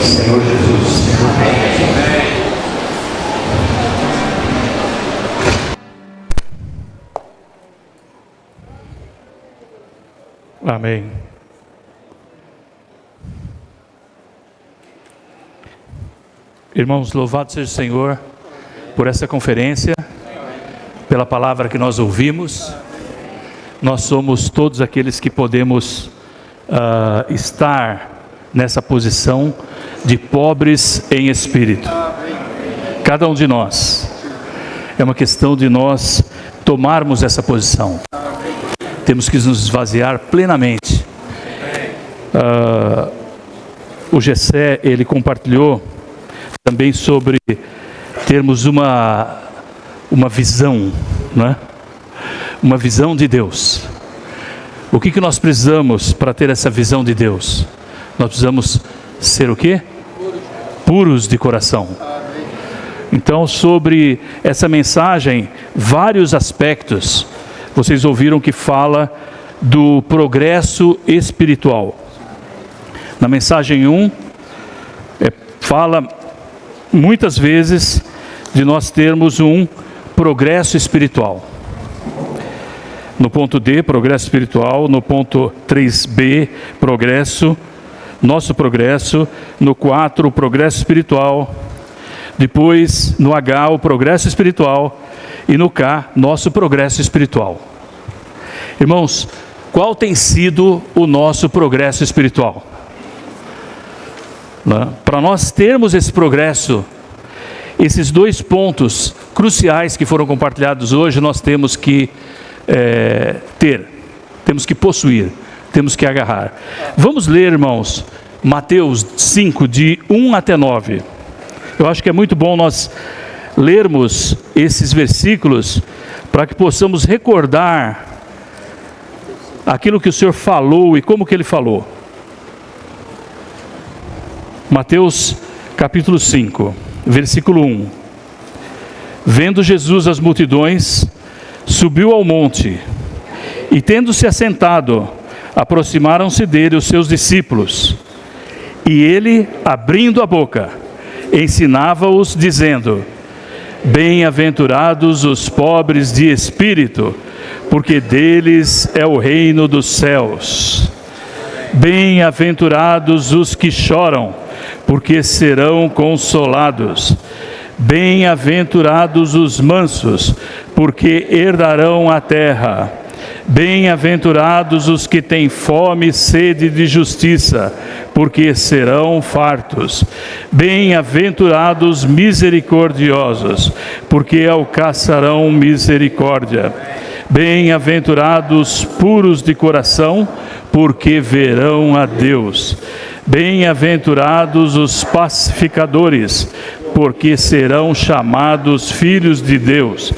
Senhor Jesus. Amém. Irmãos, louvado seja o Senhor por essa conferência, pela palavra que nós ouvimos. Nós somos todos aqueles que podemos estar nessa posição de pobres em espírito. Cada um de nós. É uma questão de nós tomarmos essa posição. Temos que nos esvaziar plenamente. O Gessé, ele compartilhou também sobre termos uma visão, né? Uma visão de Deus. O que nós precisamos para ter essa visão de Deus? Nós precisamos ser o quê? Puros de coração. Então, sobre essa mensagem, vários aspectos. Vocês ouviram que fala do progresso espiritual. Na mensagem 1, fala muitas vezes de nós termos um progresso espiritual. No ponto D, progresso espiritual. No ponto 3B, progresso, nosso progresso. No 4, o progresso espiritual. Depois, no H, o progresso espiritual. E no K, nosso progresso espiritual. Irmãos, qual tem sido o nosso progresso espiritual? Para nós termos esse progresso, esses dois pontos cruciais que foram compartilhados hoje, nós temos que temos que possuir, temos que agarrar. Vamos ler, irmãos, Mateus 5, de 1 até 9. Eu acho que é muito bom nós lermos esses versículos para que possamos recordar aquilo que o Senhor falou e como que Ele falou. Mateus capítulo 5, versículo 1. Vendo Jesus as multidões, subiu ao monte, e tendo-se assentado, aproximaram-se dele os seus discípulos. E ele, abrindo a boca, ensinava-os, dizendo: Bem-aventurados os pobres de espírito, porque deles é o reino dos céus. Bem-aventurados os que choram, porque serão consolados. Bem-aventurados os mansos, porque herdarão a terra. Bem-aventurados os que têm fome e sede de justiça, porque serão fartos. Bem-aventurados misericordiosos, porque alcançarão misericórdia. Bem-aventurados puros de coração, porque verão a Deus. Bem-aventurados os pacificadores, porque serão chamados filhos de Deus.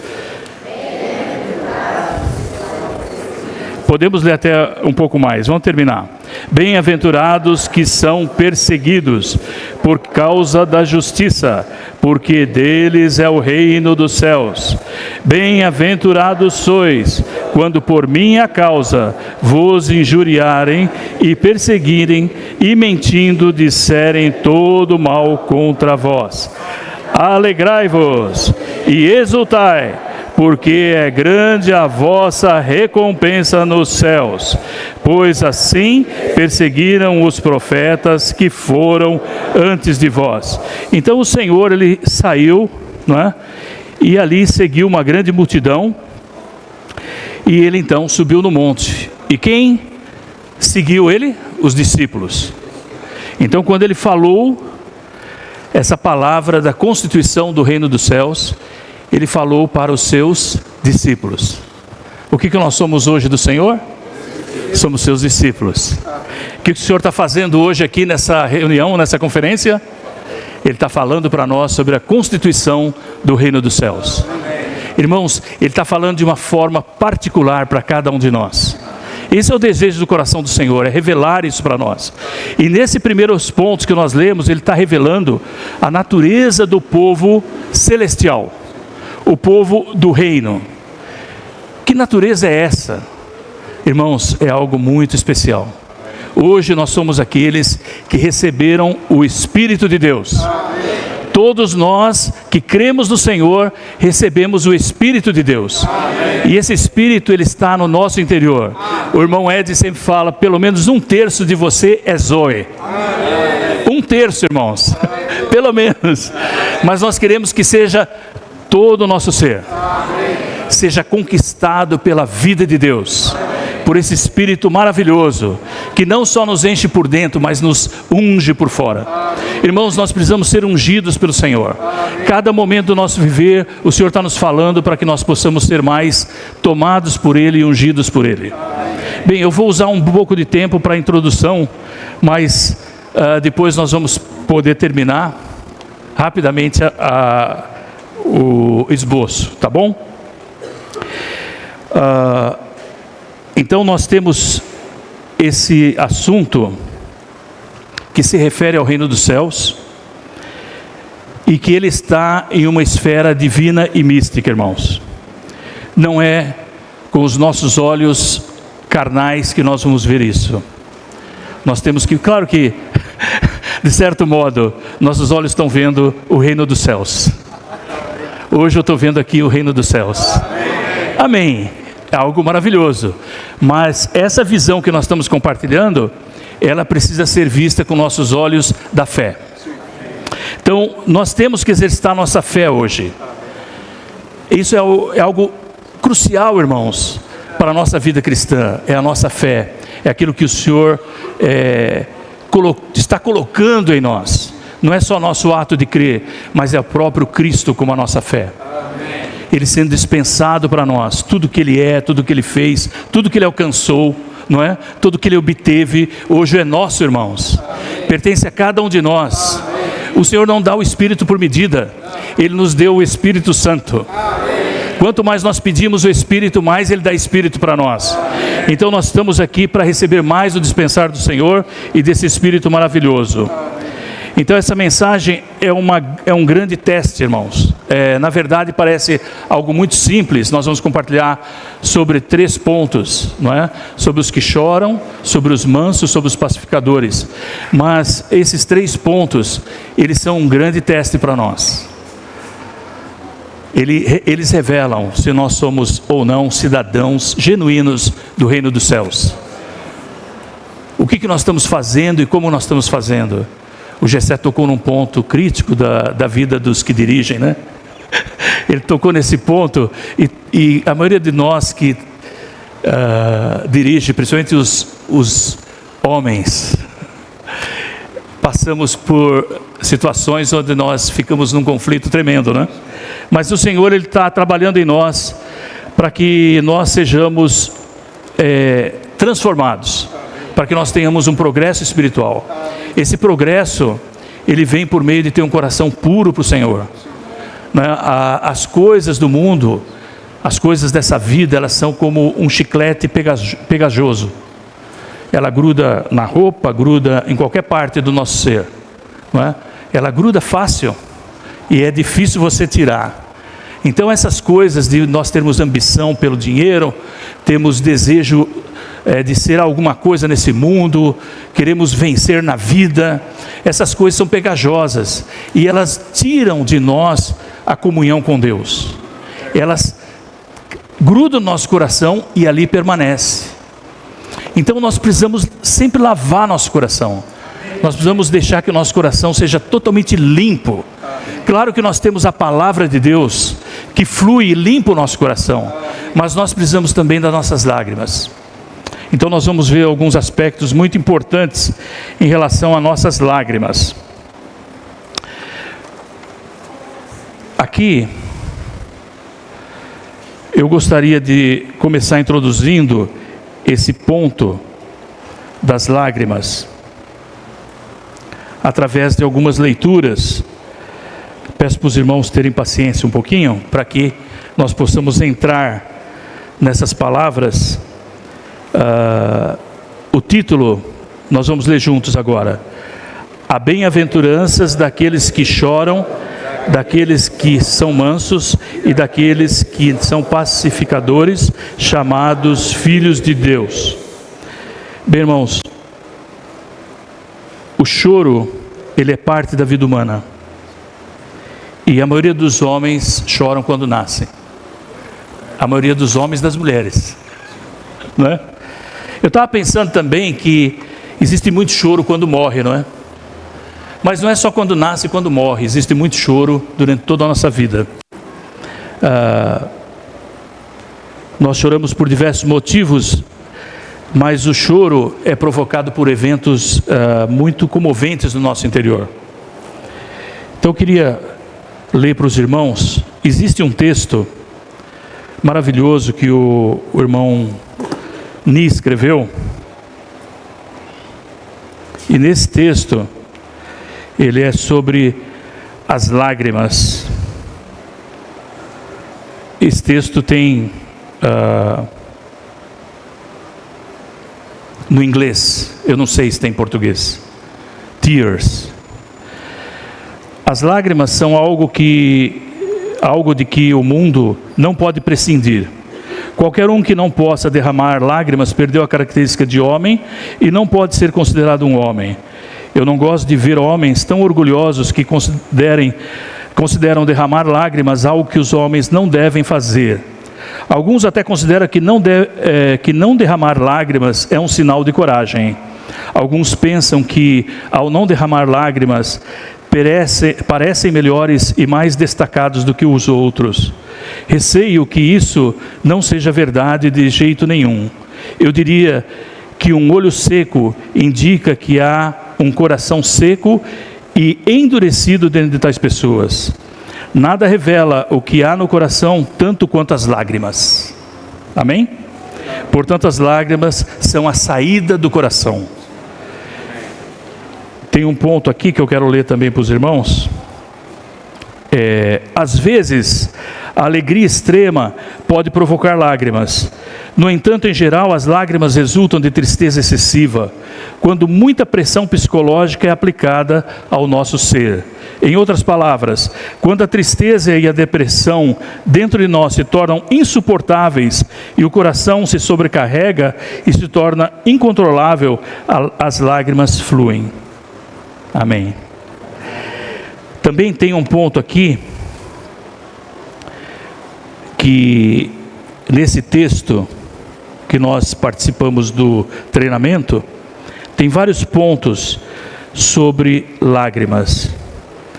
Podemos ler até um pouco mais, vamos terminar. Bem-aventurados que são perseguidos por causa da justiça, porque deles é o reino dos céus. Bem-aventurados sois, quando por minha causa vos injuriarem e perseguirem, e mentindo disserem todo mal contra vós. Alegrai-vos e exultai, porque é grande a vossa recompensa nos céus, pois assim perseguiram os profetas que foram antes de vós. Então o Senhor, ele saiu, não é? E ali seguiu uma grande multidão, e ele então subiu no monte. E quem seguiu ele? Os discípulos. Então quando ele falou essa palavra da constituição do reino dos céus, ele falou para os seus discípulos. O que nós somos hoje do Senhor? Somos seus discípulos. O que o Senhor está fazendo hoje aqui nessa reunião, nessa conferência? Ele está falando para nós sobre a constituição do reino dos céus. Irmãos, ele está falando de uma forma particular para cada um de nós. Esse é o desejo do coração do Senhor, é revelar isso para nós. E nesses primeiros pontos que nós lemos, ele está revelando a natureza do povo celestial, o povo do reino. Que natureza é essa? Irmãos, é algo muito especial. Hoje nós somos aqueles que receberam o Espírito de Deus. Todos nós que cremos no Senhor, recebemos o Espírito de Deus. E esse Espírito, ele está no nosso interior. O irmão Ed sempre fala, pelo menos 1/3 de você é Zoe. 1/3, irmãos. Pelo menos. Mas nós queremos que seja todo o nosso ser. Seja conquistado pela vida de Deus. Por esse Espírito maravilhoso, que não só nos enche por dentro, mas nos unge por fora. Irmãos, nós precisamos ser ungidos pelo Senhor. Cada momento do nosso viver, o Senhor está nos falando para que nós possamos ser mais tomados por Ele e ungidos por Ele. Bem, eu vou usar um pouco de tempo para a introdução, mas depois nós vamos poder terminar rapidamente o esboço, tá bom? Então nós temos esse assunto que se refere ao reino dos céus e que ele está em uma esfera divina e mística, irmãos. Não é com os nossos olhos carnais que nós vamos ver isso. Nós temos que, claro que, de certo modo, nossos olhos estão vendo o reino dos céus. Hoje eu estou vendo aqui o reino dos céus. Amém. É algo maravilhoso, mas essa visão que nós estamos compartilhando, ela precisa ser vista com nossos olhos da fé. Então, nós temos que exercitar nossa fé hoje. Isso é algo crucial, irmãos, para a nossa vida cristã, é a nossa fé, é aquilo que o Senhor está colocando em nós. Não é só nosso ato de crer, mas é o próprio Cristo como a nossa fé. Ele sendo dispensado para nós, tudo que Ele é, tudo que Ele fez, tudo que Ele alcançou, não é? Tudo que Ele obteve, hoje é nosso, irmãos. Pertence a cada um de nós. O Senhor não dá o Espírito por medida, Ele nos deu o Espírito Santo. Quanto mais nós pedimos o Espírito, mais Ele dá Espírito para nós. Então nós estamos aqui para receber mais o dispensar do Senhor e desse Espírito maravilhoso. Então essa mensagem é um grande teste, irmãos. Na verdade parece algo muito simples. Nós vamos compartilhar sobre 3 pontos, não é? Sobre os que choram, sobre os mansos, sobre os pacificadores. Mas esses 3 pontos, eles são um grande teste para nós. Eles revelam se nós somos ou não cidadãos genuínos do reino dos céus. O que nós estamos fazendo e como nós estamos fazendo. O Gessé tocou num ponto crítico da vida dos que dirigem, né? Ele tocou nesse ponto e a maioria de nós que dirige, principalmente os homens, passamos por situações onde nós ficamos num conflito tremendo, né? Mas o Senhor, Ele está trabalhando em nós para que nós sejamos transformados, para que nós tenhamos um progresso espiritual. Esse progresso, ele vem por meio de ter um coração puro para o Senhor. As coisas do mundo, as coisas dessa vida, elas são como um chiclete pegajoso. Ela gruda na roupa, gruda em qualquer parte do nosso ser, não é? Ela gruda fácil e é difícil você tirar. Então essas coisas de nós termos ambição pelo dinheiro, temos desejo de ser alguma coisa nesse mundo, queremos vencer na vida, essas coisas são pegajosas e elas tiram de nós a comunhão com Deus. Elas grudam no nosso coração e ali permanece. Então nós precisamos sempre lavar nosso coração. Nós precisamos deixar que o nosso coração seja totalmente limpo. Claro que nós temos a palavra de Deus que flui e limpa o nosso coração, mas nós precisamos também das nossas lágrimas. Então nós vamos ver alguns aspectos muito importantes em relação a nossas lágrimas. Aqui, eu gostaria de começar introduzindo esse ponto das lágrimas, através de algumas leituras. Peço para os irmãos terem paciência um pouquinho, para que nós possamos entrar nessas palavras. O título, nós vamos ler juntos agora. Há bem-aventuranças daqueles que choram, daqueles que são mansos e daqueles que são pacificadores, chamados filhos de Deus. Bem, irmãos, o choro, ele é parte da vida humana. E a maioria dos homens choram quando nascem. A maioria dos homens e das mulheres. Não é? Eu estava pensando também que existe muito choro quando morre, não é? Mas não é só quando nasce e quando morre. Existe muito choro durante toda a nossa vida. Nós choramos por diversos motivos, mas o choro é provocado por eventos muito comoventes no nosso interior. Então eu queria ler para os irmãos. Existe um texto maravilhoso que o irmão Ni escreveu. E nesse texto, ele é sobre as lágrimas. Esse texto tem no inglês, eu não sei se tem em português, tears. As lágrimas são algo de que o mundo não pode prescindir. Qualquer um que não possa derramar lágrimas perdeu a característica de homem e não pode ser considerado um homem. Eu não gosto de ver homens tão orgulhosos que consideram derramar lágrimas algo que os homens não devem fazer. Alguns até consideram que não derramar lágrimas é um sinal de coragem. Alguns pensam que, ao não derramar lágrimas, parecem melhores e mais destacados do que os outros. Receio que isso não seja verdade de jeito nenhum. Eu diria que um olho seco indica que há um coração seco e endurecido dentro de tais pessoas. Nada revela o que há no coração tanto quanto as lágrimas. Amém? Portanto, as lágrimas são a saída do coração. Tem um ponto aqui que eu quero ler também para os irmãos. Às vezes, a alegria extrema pode provocar lágrimas. No entanto, em geral, as lágrimas resultam de tristeza excessiva, quando muita pressão psicológica é aplicada ao nosso ser. Em outras palavras, quando a tristeza e a depressão dentro de nós se tornam insuportáveis e o coração se sobrecarrega e se torna incontrolável, as lágrimas fluem. Amém. Também tem um ponto aqui, que nesse texto que nós participamos do treinamento, tem vários pontos sobre lágrimas,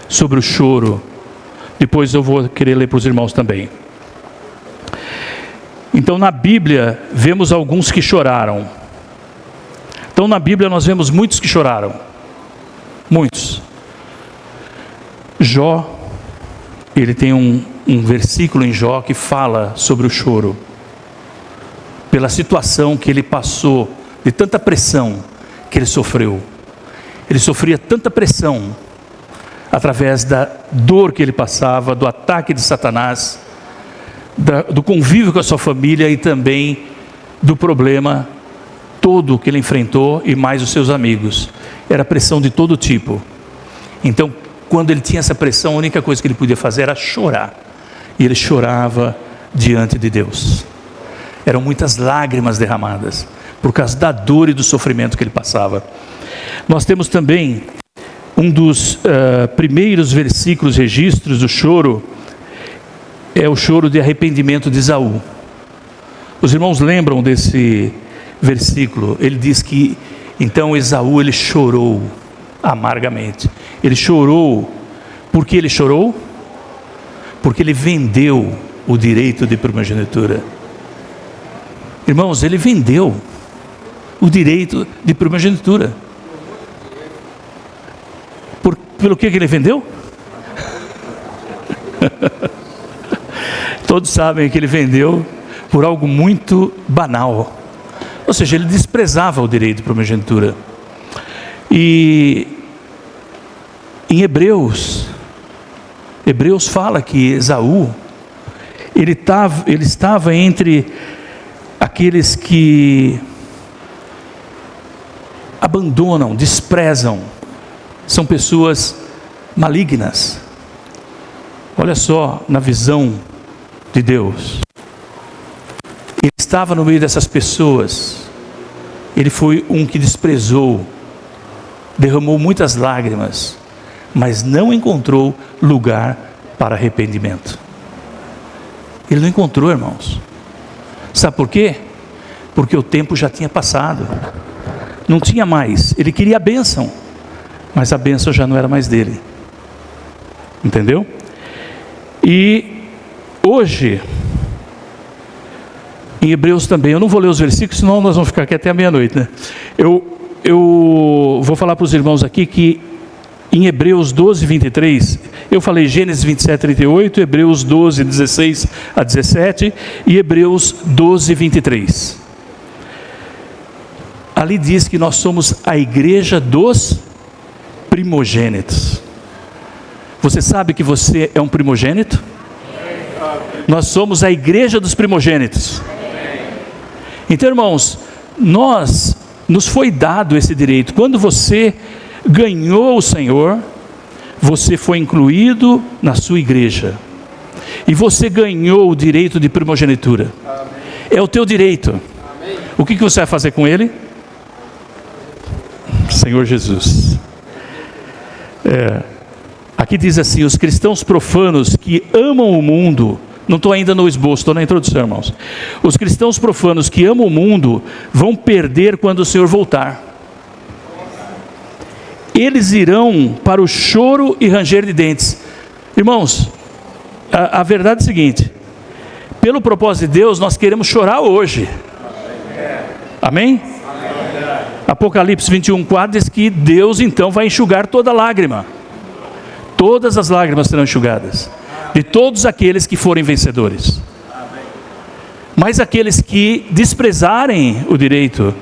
sobre o choro. Depois eu vou querer ler para os irmãos também. Então na Bíblia vemos alguns que choraram. Então na Bíblia nós vemos muitos que choraram. Muitos. Jó, ele tem um versículo em Jó que fala sobre o choro. Pela situação que ele passou, de tanta pressão que ele sofreu. Ele sofria tanta pressão através da dor que ele passava, do ataque de Satanás, do convívio com a sua família e também do problema todo que ele enfrentou e mais os seus amigos. Era pressão de todo tipo. Então, quando ele tinha essa pressão, a única coisa que ele podia fazer era chorar. E ele chorava diante de Deus. Eram muitas lágrimas derramadas por causa da dor e do sofrimento que ele passava. Nós temos também um dos primeiros versículos, registros do choro, é o choro de arrependimento de Esaú. Os irmãos lembram desse versículo? Ele diz que então Esaú, ele chorou amargamente. Ele chorou. Por que ele chorou? Porque ele vendeu o direito de primogenitura. Irmãos, ele vendeu o direito de primogenitura. Pelo que ele vendeu? Todos sabem que ele vendeu por algo muito banal. Ou seja, ele desprezava o direito de primogenitura. E em Hebreus fala que Esaú, ele estava entre aqueles que abandonam, desprezam, são pessoas malignas. Olha só, na visão de Deus, ele estava no meio dessas pessoas. Ele foi um que desprezou derramou muitas lágrimas, mas não encontrou lugar para arrependimento. Ele não encontrou, irmãos. Sabe por quê? Porque o tempo já tinha passado. Não tinha mais. Ele queria a bênção, mas a bênção já não era mais dele. Entendeu? E hoje, em Hebreus também, eu não vou ler os versículos, senão nós vamos ficar aqui até a meia-noite, né? Eu vou falar para os irmãos aqui que em Hebreus 12, 23, eu falei Gênesis 27, 38, Hebreus 12, 16 a 17 e Hebreus 12, 23. Ali diz que nós somos a igreja dos primogênitos. Você sabe que você é um primogênito? Nós somos a igreja dos primogênitos. Então, irmãos, nos foi dado esse direito. Quando você ganhou o Senhor, você foi incluído na sua igreja. E você ganhou o direito de primogenitura. É o teu direito. O que você vai fazer com ele? Senhor Jesus. Aqui diz assim: os cristãos profanos que amam o mundo, não estou ainda no esboço, estou na introdução, irmãos. Os cristãos profanos que amam o mundo vão perder quando o Senhor voltar. Eles irão para o choro e ranger de dentes. Irmãos, a verdade é a seguinte: pelo propósito de Deus, nós queremos chorar hoje. Amém? Apocalipse 21, 4 diz que Deus então vai enxugar toda lágrima. Todas as lágrimas serão enxugadas, de todos aqueles que forem vencedores. Mas aqueles que desprezarem o direito,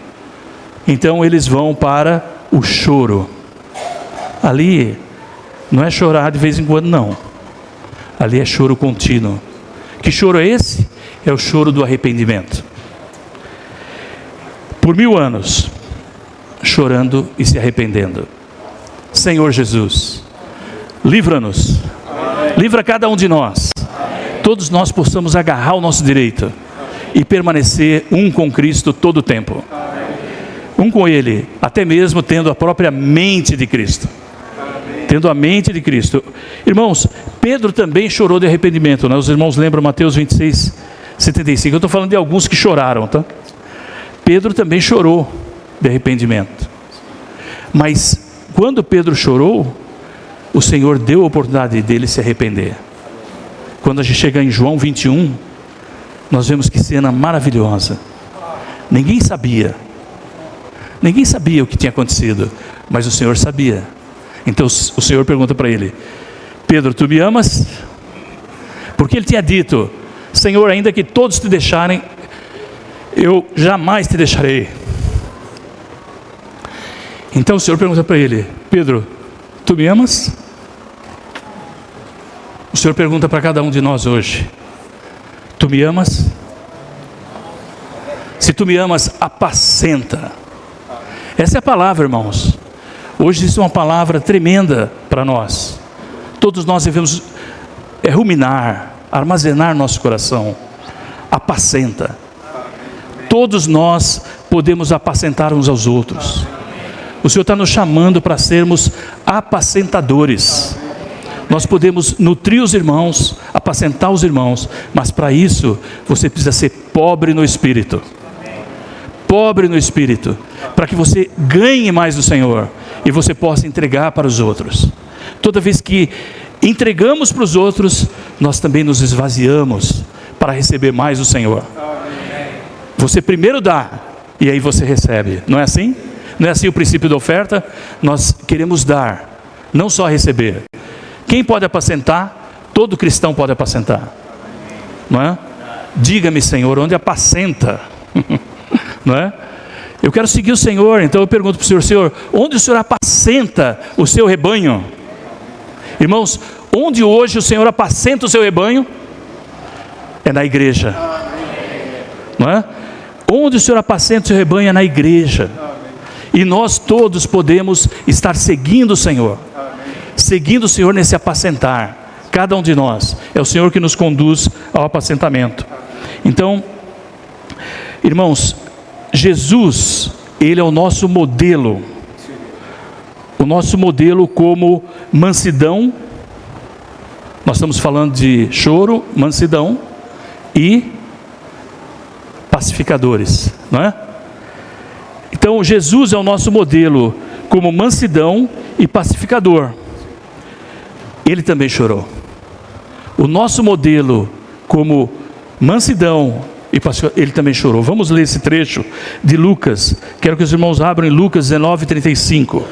então eles vão para o choro. Ali não é chorar de vez em quando, não. Ali é choro contínuo. Que choro é esse? É o choro do arrependimento. Por 1000 anos, chorando e se arrependendo. Senhor Jesus, livra-nos. Livra cada um de nós. Todos nós possamos agarrar o nosso direito e permanecer um com Cristo todo o tempo. Um com Ele, até mesmo tendo a própria mente de Cristo. Tendo a mente de Cristo. Irmãos, Pedro também chorou de arrependimento, né? Os irmãos lembram Mateus 26, 75. Eu estou falando de alguns que choraram, tá? Pedro também chorou de arrependimento. Mas quando Pedro chorou, o Senhor deu a oportunidade dele se arrepender. Quando a gente chega em João 21, nós vemos que cena maravilhosa. Ninguém sabia o que tinha acontecido, mas o Senhor sabia. Então o Senhor pergunta para ele: Pedro, tu me amas? Porque ele tinha dito: Senhor, ainda que todos te deixarem, eu jamais te deixarei. Então o Senhor pergunta para ele: Pedro, tu me amas? O Senhor pergunta para cada um de nós hoje: tu me amas? Se tu me amas, apacenta. Essa é a palavra, irmãos. Hoje isso é uma palavra tremenda para nós. Todos nós devemos ruminar, armazenar nosso coração. Apacenta. Todos nós podemos apacentar uns aos outros. O Senhor está nos chamando para sermos apacentadores. Nós podemos nutrir os irmãos, apacentar os irmãos, mas para isso você precisa ser pobre no espírito. Pobre no espírito, para que você ganhe mais do Senhor e você possa entregar para os outros. Toda vez que entregamos para os outros, nós também nos esvaziamos para receber mais do Senhor. Você primeiro dá e aí você recebe, não é assim? Não é assim o princípio da oferta? Nós queremos dar, não só receber. Quem pode apacentar? Todo cristão pode apacentar, não é? Diga-me, Senhor, onde apacenta? Não é? Eu quero seguir o Senhor, então eu pergunto para o Senhor: Senhor, onde o Senhor apacenta o seu rebanho? Irmãos, onde hoje o Senhor apacenta o seu rebanho? É na igreja, não é? Onde o Senhor apacenta o seu rebanho é na igreja. E nós todos podemos estar seguindo o Senhor, seguindo o Senhor nesse apacentar. Cada um de nós, é o Senhor que nos conduz ao apacentamento. Então, irmãos, Jesus, Ele é o nosso modelo. o nosso modelo como mansidão. Nós estamos falando de choro, mansidão e pacificadores, não é? Então Jesus é o nosso modelo como mansidão e pacificador. Ele também chorou. O nosso modelo como mansidão e pacificador, ele também chorou. Vamos ler esse trecho de Lucas. Quero que os irmãos abram em Lucas 19:35.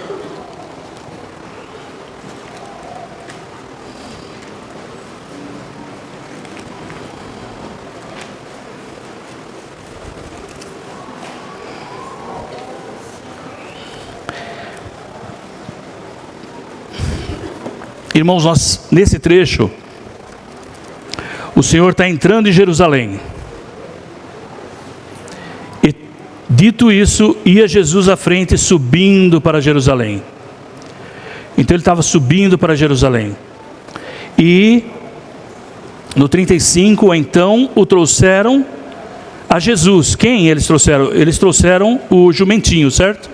Irmãos, nesse trecho, o Senhor está entrando em Jerusalém. E, dito isso, ia Jesus à frente, subindo para Jerusalém. Então ele estava subindo para Jerusalém. E no 35, então o trouxeram a Jesus. Quem eles trouxeram? Eles trouxeram o jumentinho, certo?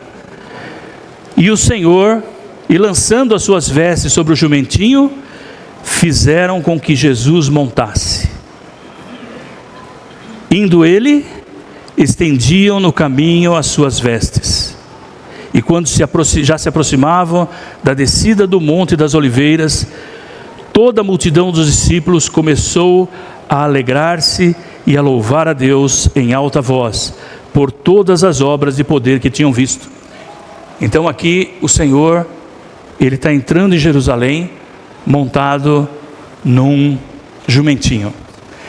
E o Senhor, e lançando as suas vestes sobre o jumentinho, fizeram com que Jesus montasse. Indo ele, estendiam no caminho as suas vestes. E quando já se aproximavam da descida do Monte das Oliveiras, toda a multidão dos discípulos começou a alegrar-se e a louvar a Deus em alta voz, por todas as obras de poder que tinham visto. Então aqui o Senhor, ele está entrando em Jerusalém, montado num jumentinho.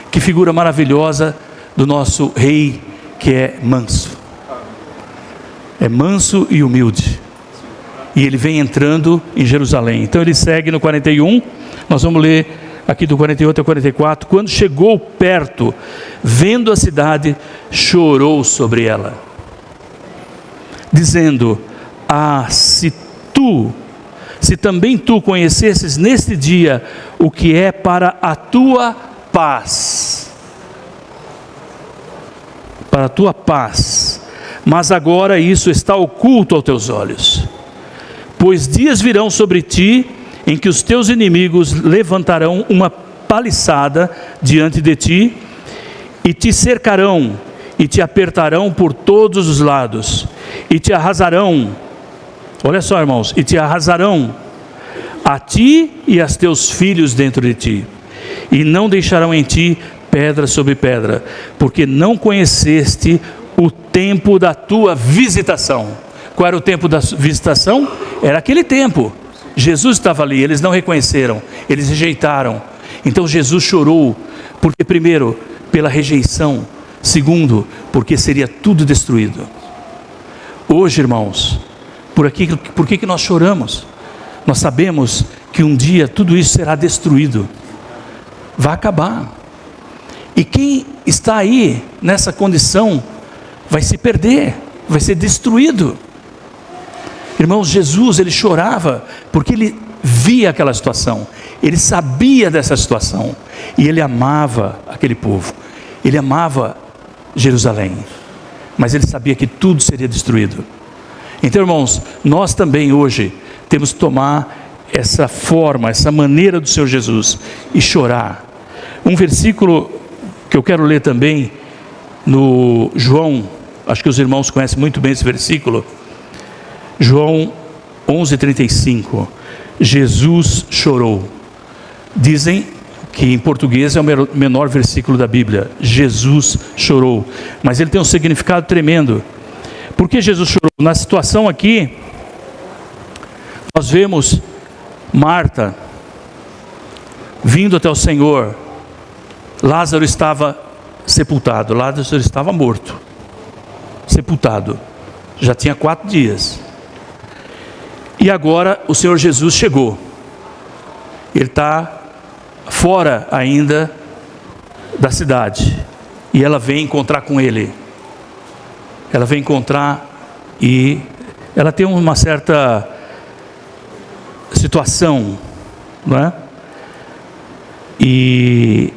Que figura maravilhosa do nosso rei, que é manso. É manso e humilde. E ele vem entrando em Jerusalém. Então ele segue no 41, nós vamos ler aqui do 48 ao 44. Quando chegou perto, vendo a cidade, chorou sobre ela, dizendo: ah, se também tu conhecesses neste dia o que é para a tua paz. Para a tua paz. Mas agora isso está oculto aos teus olhos. Pois dias virão sobre ti, em que os teus inimigos levantarão uma paliçada diante de ti, e te cercarão, e te apertarão por todos os lados, e te arrasarão. Olha só, irmãos, e te arrasarão a ti e a teus filhos dentro de ti, e não deixarão em ti pedra sobre pedra, porque não conheceste o tempo da tua visitação. Qual era o tempo da visitação? Era aquele tempo. Jesus estava ali, eles não reconheceram, eles rejeitaram. Então Jesus chorou, porque primeiro, pela rejeição, segundo, porque seria tudo destruído. Hoje, irmãos, por que nós choramos? Nós sabemos que um dia tudo isso será destruído, vai acabar. E quem está aí nessa condição vai se perder, vai ser destruído. Irmãos, Jesus, ele chorava porque ele via aquela situação, ele sabia dessa situação, e ele amava aquele povo, ele amava Jerusalém, mas ele sabia que tudo seria destruído. Então, irmãos, nós também hoje temos que tomar essa forma, essa maneira do Senhor Jesus e chorar. Um versículo que eu quero ler também no João, acho que os irmãos conhecem muito bem esse versículo, João 11:35. Jesus chorou. Dizem que em português é o menor versículo da Bíblia. Jesus chorou, mas ele tem um significado tremendo. Por que Jesus chorou? Na situação aqui, nós vemos Marta vindo até o Senhor. Lázaro estava sepultado, Lázaro estava morto, sepultado, já tinha 4 dias. E agora o Senhor Jesus chegou. Ele está fora ainda da cidade, e ela vem encontrar com ele. Ela vem encontrar, e ela tem uma certa situação, não é? E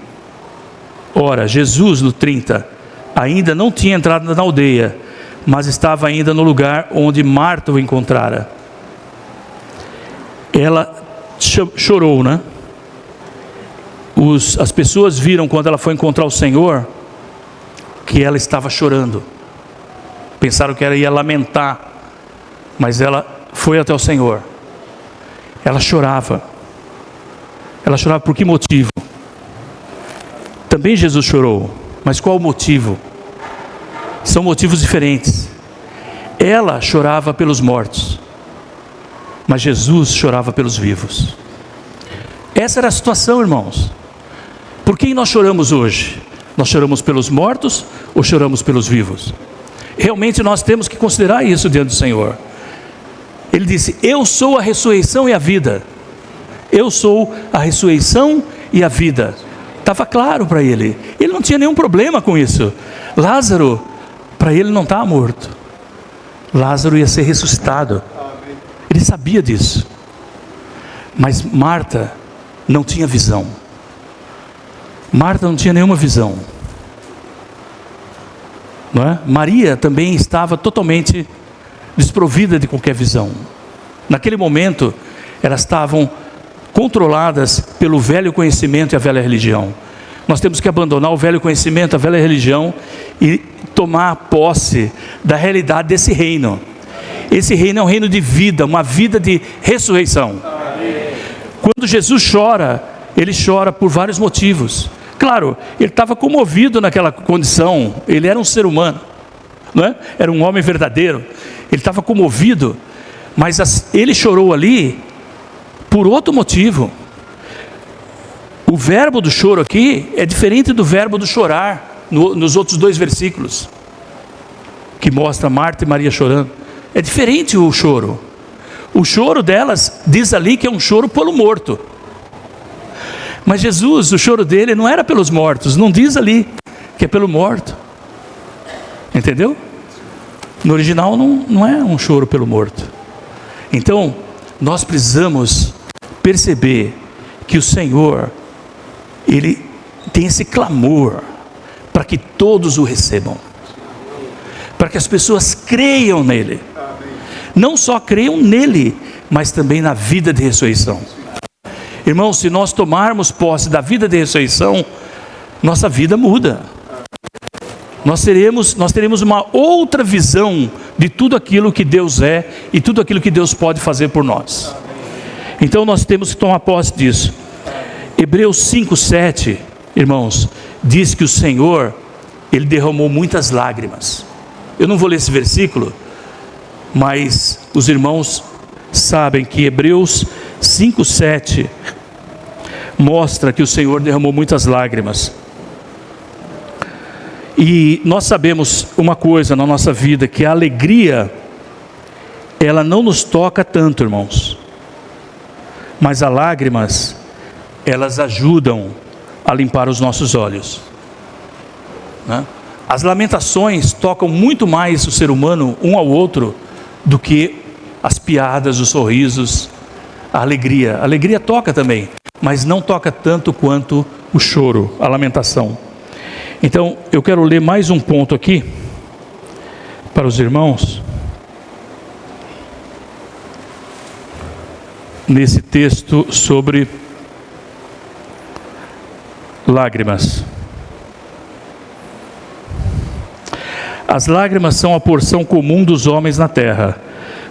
ora, Jesus no 30 ainda não tinha entrado na aldeia, mas estava ainda no lugar onde Marta o encontrara. ela chorou, né? As pessoas viram quando ela foi encontrar o Senhor que ela estava chorando. Pensaram que ela ia lamentar, mas ela foi até o Senhor. Ela chorava. Ela chorava por que motivo? Também Jesus chorou, mas qual o motivo? São motivos diferentes. Ela chorava pelos mortos, mas Jesus chorava pelos vivos. Essa era a situação, irmãos. Por quem nós choramos hoje? Nós choramos pelos mortos ou choramos pelos vivos? Realmente nós temos que considerar isso diante do Senhor. Ele disse: eu sou a ressurreição e a vida. Eu sou a ressurreição e a vida. Estava claro para ele. Ele não tinha nenhum problema com isso. Lázaro, para ele não estava morto. Lázaro ia ser ressuscitado. Ele sabia disso. Mas Marta não tinha visão. Marta não tinha nenhuma visão. Não é? Maria também estava totalmente desprovida de qualquer visão. Naquele momento, elas estavam controladas pelo velho conhecimento e a velha religião. Nós temos que abandonar o velho conhecimento, a velha religião e tomar posse da realidade desse reino. Esse reino é um reino de vida, uma vida de ressurreição. Quando Jesus chora, ele chora por vários motivos. Claro, ele estava comovido naquela condição, ele era um ser humano, não é? Era um homem verdadeiro, ele estava comovido, mas ele chorou ali por outro motivo. O verbo do choro aqui é diferente do verbo do chorar nos outros dois versículos, que mostra Marta e Maria chorando. É diferente o choro. O choro delas diz ali que é um choro pelo morto. Mas Jesus, o choro dele não era pelos mortos, não diz ali que é pelo morto. Entendeu? No original não é um choro pelo morto. Então, nós precisamos perceber que o Senhor, Ele tem esse clamor para que todos o recebam. Para que as pessoas creiam nele. Não só creiam nele, mas também na vida de ressurreição. Irmãos, se nós tomarmos posse da vida de ressurreição, nossa vida muda. Nós teremos uma outra visão de tudo aquilo que Deus é e tudo aquilo que Deus pode fazer por nós. Então nós temos que tomar posse disso. Hebreus 5:7, irmãos, diz que o Senhor, Ele derramou muitas lágrimas. Eu não vou ler esse versículo, mas os irmãos sabem que Hebreus 5:7 mostra que o Senhor derramou muitas lágrimas. E nós sabemos uma coisa na nossa vida, que a alegria, ela não nos toca tanto, irmãos. Mas as lágrimas, elas ajudam a limpar os nossos olhos, né? As lamentações tocam muito mais o ser humano, um ao outro, do que as piadas, os sorrisos, a alegria. A alegria toca também, mas não toca tanto quanto o choro, a lamentação. Então, eu quero ler mais um ponto aqui, para os irmãos, nesse texto sobre lágrimas. As lágrimas são a porção comum dos homens na terra.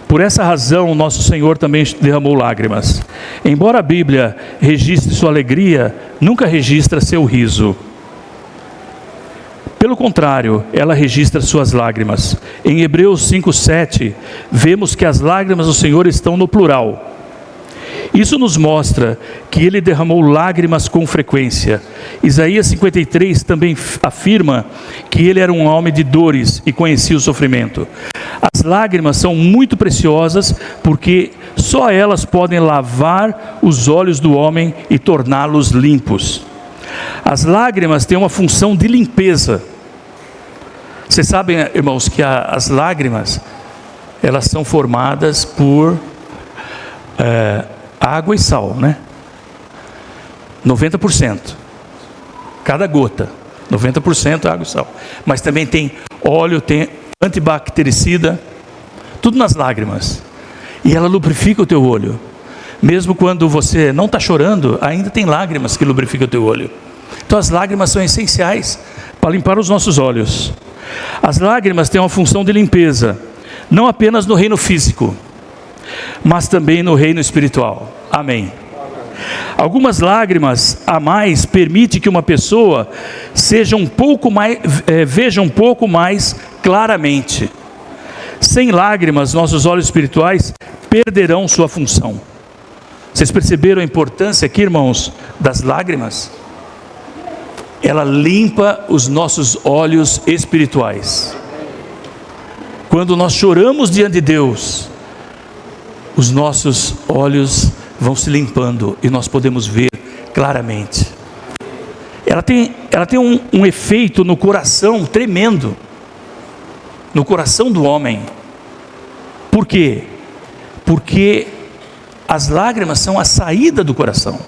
Por essa razão, nosso Senhor também derramou lágrimas. Embora a Bíblia registre sua alegria, nunca registra seu riso. Pelo contrário, ela registra suas lágrimas. Em Hebreus 5:7, vemos que as lágrimas do Senhor estão no plural. Isso nos mostra que Ele derramou lágrimas com frequência. Isaías 53 também afirma que Ele era um homem de dores e conhecia o sofrimento. As lágrimas são muito preciosas porque só elas podem lavar os olhos do homem e torná-los limpos. As lágrimas têm uma função de limpeza. Vocês sabem, irmãos, que as lágrimas, elas são formadas por água e sal, né? 90%. Cada gota, 90% água e sal. Mas também tem óleo, tem antibactericida, tudo nas lágrimas. E ela lubrifica o teu olho. Mesmo quando você não está chorando, ainda tem lágrimas que lubrificam o teu olho. Então as lágrimas são essenciais para limpar os nossos olhos. As lágrimas têm uma função de limpeza, não apenas no reino físico, mas também no reino espiritual. Amém. Algumas lágrimas a mais permitem que uma pessoa veja um pouco mais claramente. Sem lágrimas, nossos olhos espirituais perderão sua função. Vocês perceberam a importância aqui, irmãos, das lágrimas? Ela limpa os nossos olhos espirituais. Quando nós choramos diante de Deus, os nossos olhos vão se limpando e nós podemos ver claramente. Ela tem um efeito no coração tremendo, no coração do homem. Por quê? Porque as lágrimas são a saída do coração.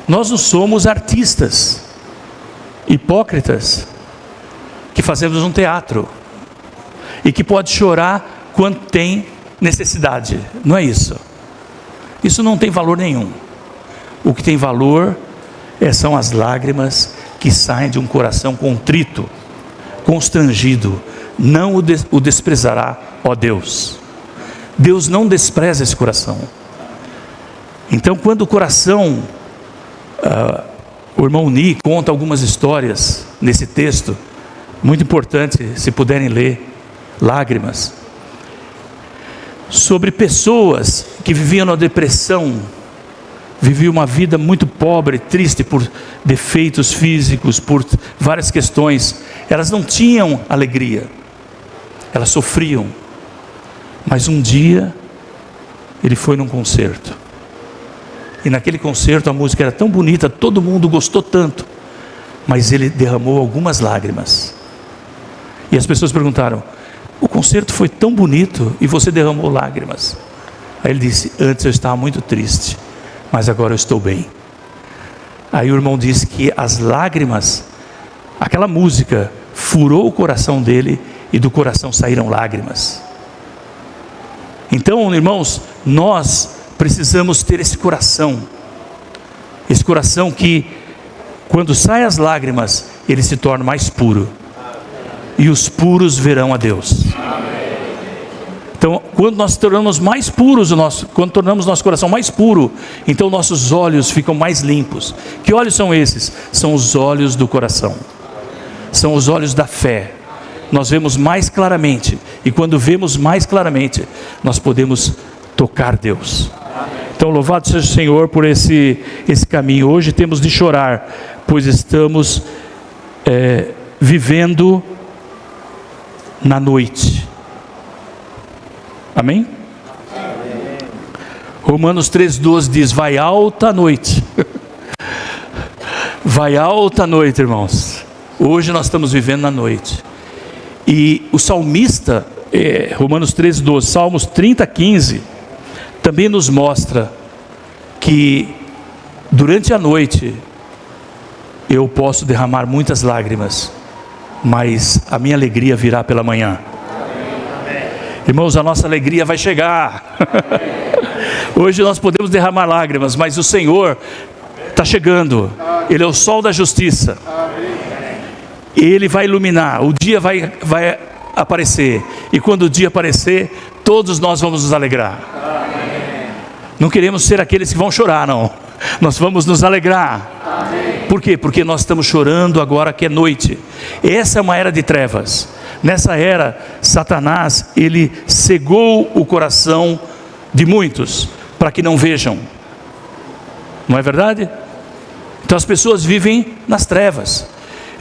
Nós não somos artistas hipócritas que fazemos um teatro e que pode chorar quando tem necessidade. Não é isso. Isso não tem valor nenhum. O que tem valor são as lágrimas que saem de um coração contrito, constrangido. Não o desprezará, ó Deus. Deus não despreza esse coração. Então, quando o coração, o irmão Ni conta algumas histórias nesse texto, muito importante, se puderem ler, lágrimas, sobre pessoas que viviam na depressão, viviam uma vida muito pobre, triste por defeitos físicos, por várias questões. Elas não tinham alegria, elas sofriam. Mas um dia ele foi num concerto, e naquele concerto a música era tão bonita, todo mundo gostou tanto, mas ele derramou algumas lágrimas. E as pessoas perguntaram: o concerto foi tão bonito e você derramou lágrimas? Aí ele disse: antes eu estava muito triste, mas agora eu estou bem. Aí o irmão disse que as lágrimas, aquela música furou o coração dele, e do coração saíram lágrimas. Então, irmãos, nós precisamos ter esse coração que, quando saem as lágrimas, ele se torna mais puro, e os puros verão a Deus. Então, quando nós tornamos mais puros quando tornamos nosso coração mais puro, então nossos olhos ficam mais limpos. Que olhos são esses? São os olhos do coração, são os olhos da fé. Nós vemos mais claramente, e quando vemos mais claramente, nós podemos tocar Deus. Então, louvado seja o Senhor por esse caminho. Hoje temos de chorar, pois estamos vivendo na noite. Amém? Romanos 3,12 diz: vai alta a noite. Vai alta a noite, irmãos. Hoje nós estamos vivendo na noite. E o salmista, Romanos 13,12, Salmos 30,15, também nos mostra que durante a noite eu posso derramar muitas lágrimas, mas a minha alegria virá pela manhã. Irmãos, a nossa alegria vai chegar. Hoje nós podemos derramar lágrimas, mas o Senhor está chegando. Ele é o sol da justiça. Ele vai iluminar, o dia vai aparecer, e quando o dia aparecer, todos nós vamos nos alegrar. Amém. Não queremos ser aqueles que vão chorar, não. Nós vamos nos alegrar. Amém. Por quê? Porque nós estamos chorando agora que é noite. Essa é uma era de trevas. Nessa era, Satanás, ele cegou o coração de muitos, para que não vejam. Não é verdade? Então as pessoas vivem nas trevas.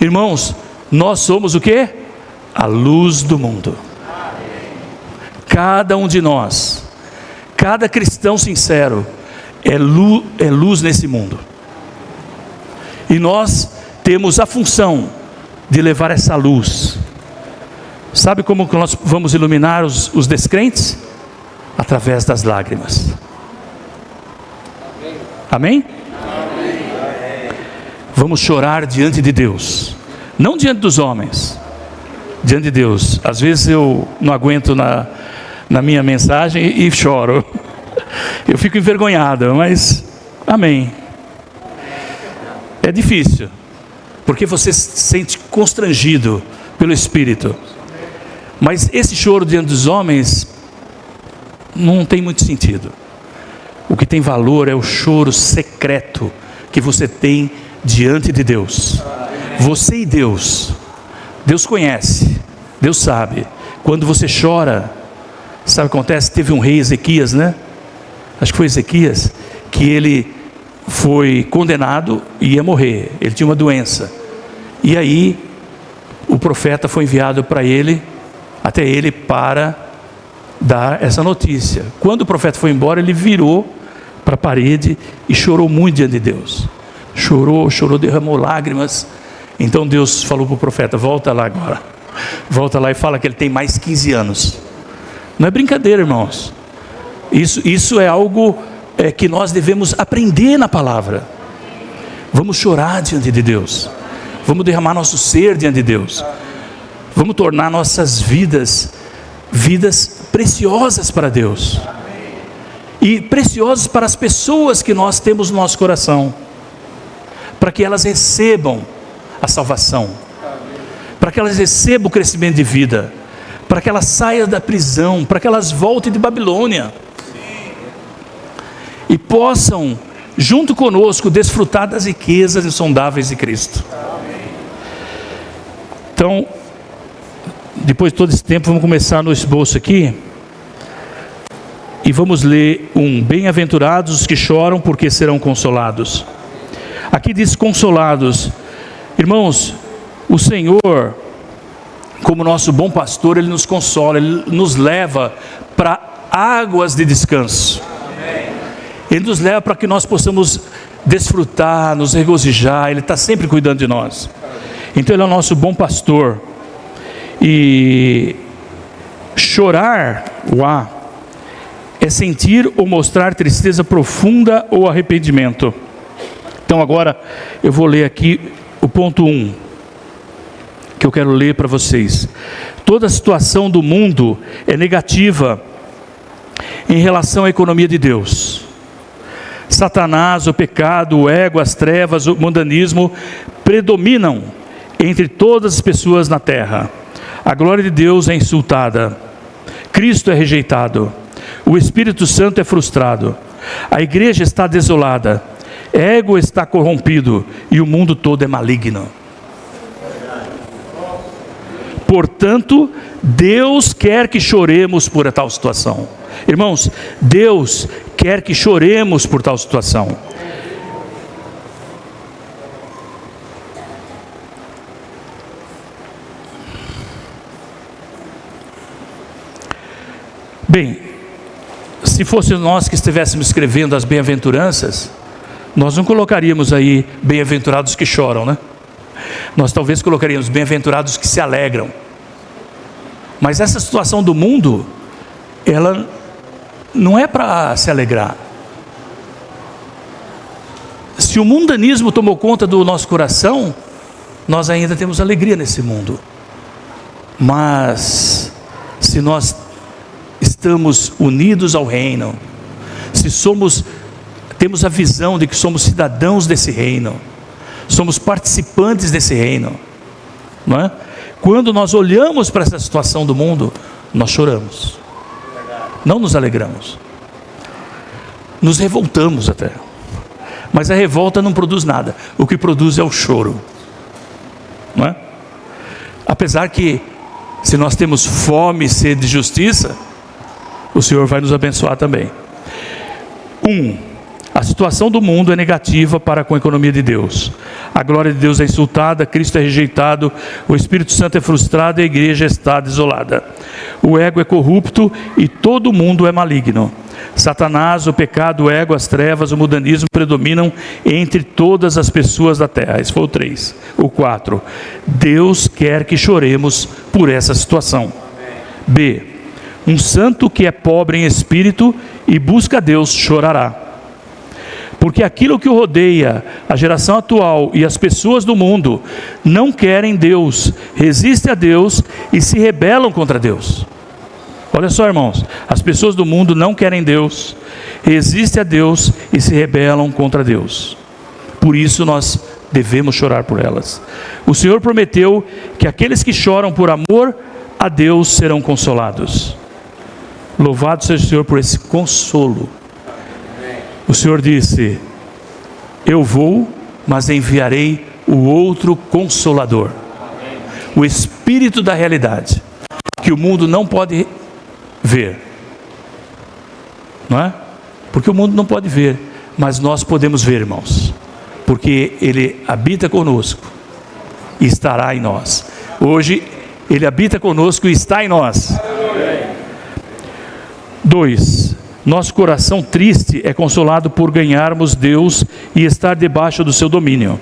Irmãos, nós somos o quê? A luz do mundo. Cada um de nós, cada cristão sincero é luz nesse mundo. E nós temos a função de levar essa luz. Sabe como que nós vamos iluminar os descrentes? Através das lágrimas. Amém? Vamos chorar diante de Deus, não diante dos homens, diante de Deus. Às vezes eu não aguento na minha mensagem e choro. Eu fico envergonhado, mas amém. É difícil, porque você se sente constrangido pelo Espírito. Mas esse choro diante dos homens não tem muito sentido. O que tem valor é o choro secreto que você tem diante de Deus. Você e Deus. Deus conhece, Deus sabe. Quando você chora, sabe o que acontece? Teve um rei, Ezequias, né? Acho que foi Ezequias, que ele foi condenado e ia morrer. Ele tinha uma doença. E aí, o profeta foi enviado para ele, até ele, para dar essa notícia. Quando o profeta foi embora, ele virou para a parede e chorou muito diante de Deus. Chorou, derramou lágrimas. Então Deus falou para o profeta: volta lá agora. Volta lá e fala que ele tem mais 15 anos. Não é brincadeira, irmãos. Isso é algo que nós devemos aprender na palavra. Vamos chorar diante de Deus. Vamos derramar nosso ser diante de Deus. Vamos tornar nossas vidas preciosas para Deus. E preciosas para as pessoas que nós temos no nosso coração. Para que elas recebam a salvação. Para que elas recebam o crescimento de vida. Para que elas saiam da prisão. Para que elas voltem de Babilônia. E possam, junto conosco, desfrutar das riquezas insondáveis de Cristo. Então, depois de todo esse tempo, vamos começar no esboço aqui. E vamos ler bem-aventurados os que choram, porque serão consolados. Aqui diz consolados. Irmãos, o Senhor, como nosso bom pastor, Ele nos consola, Ele nos leva para águas de descanso. Ele nos leva para que nós possamos desfrutar, nos regozijar. Ele está sempre cuidando de nós. Então Ele é o nosso bom pastor. E chorar, é sentir ou mostrar tristeza profunda ou arrependimento. Então agora eu vou ler aqui o ponto 1, que eu quero ler para vocês. Toda a situação do mundo é negativa em relação à economia de Deus. Satanás, o pecado, o ego, as trevas, o mundanismo predominam entre todas as pessoas na terra. A glória de Deus é insultada. Cristo é rejeitado. O Espírito Santo é frustrado. A igreja está desolada. Ego está corrompido e o mundo todo é maligno. Portanto, Deus quer que choremos por tal situação. Irmãos, Deus quer que choremos por tal situação. Bem, se fosse nós que estivéssemos escrevendo as bem-aventuranças, nós não colocaríamos aí bem-aventurados que choram, né? Nós talvez colocaríamos bem-aventurados que se alegram. Mas essa situação do mundo, ela não é para se alegrar. Se o mundanismo tomou conta do nosso coração, nós ainda temos alegria nesse mundo. Mas se nós estamos unidos ao reino, se temos a visão de que somos cidadãos desse reino, somos participantes desse reino, não é? Quando nós olhamos para essa situação do mundo, nós choramos, não nos alegramos, nos revoltamos até, mas a revolta não produz nada, o que produz é o choro, não é? Apesar que, se nós temos fome e sede de justiça, o Senhor vai nos abençoar também. A situação do mundo é negativa para com a economia de Deus. A glória de Deus é insultada, Cristo é rejeitado, o Espírito Santo é frustrado e a igreja está desolada. O ego é corrupto e todo mundo é maligno. Satanás, o pecado, o ego, as trevas, o mundanismo predominam entre todas as pessoas da terra. Esse foi o 3. O 4. Deus quer que choremos por essa situação. B. Um santo que é pobre em espírito e busca a Deus chorará. Porque aquilo que o rodeia, a geração atual e as pessoas do mundo, não querem Deus, resistem a Deus e se rebelam contra Deus. Olha só, irmãos, as pessoas do mundo não querem Deus, resistem a Deus e se rebelam contra Deus. Por isso nós devemos chorar por elas. O Senhor prometeu que aqueles que choram por amor a Deus serão consolados. Louvado seja o Senhor por esse consolo. O Senhor disse: eu vou, mas enviarei o outro Consolador, o Espírito da realidade, que o mundo não pode ver, não é? Porque o mundo não pode ver, mas nós podemos ver, irmãos, porque Ele habita conosco e estará em nós. Hoje Ele habita conosco e está em nós. 2. Nosso coração triste é consolado por ganharmos Deus e estar debaixo do seu domínio.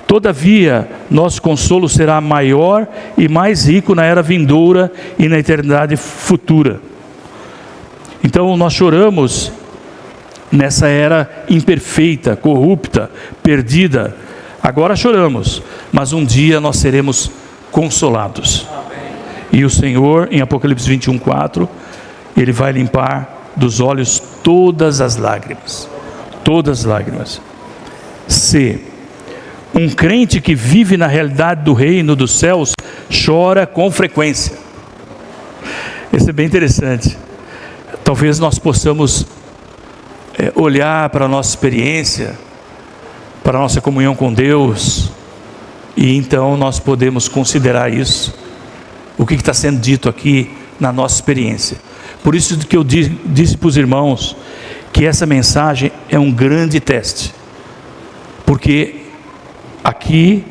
Todavia, nosso consolo será maior e mais rico na era vindoura e na eternidade futura. Então nós choramos nessa era imperfeita, corrupta, perdida. Agora choramos, mas um dia nós seremos consolados. E o Senhor, em Apocalipse 21:4, Ele vai limpar dos olhos todas as lágrimas. Todas as lágrimas. C. Um crente que vive na realidade do reino dos céus chora com frequência. Isso é bem interessante. Talvez nós possamos olhar para a nossa experiência, para a nossa comunhão com Deus, e então nós podemos considerar isso, o que está sendo dito aqui na nossa experiência. Por isso que eu disse para os irmãos que essa mensagem é um grande teste, porque aqui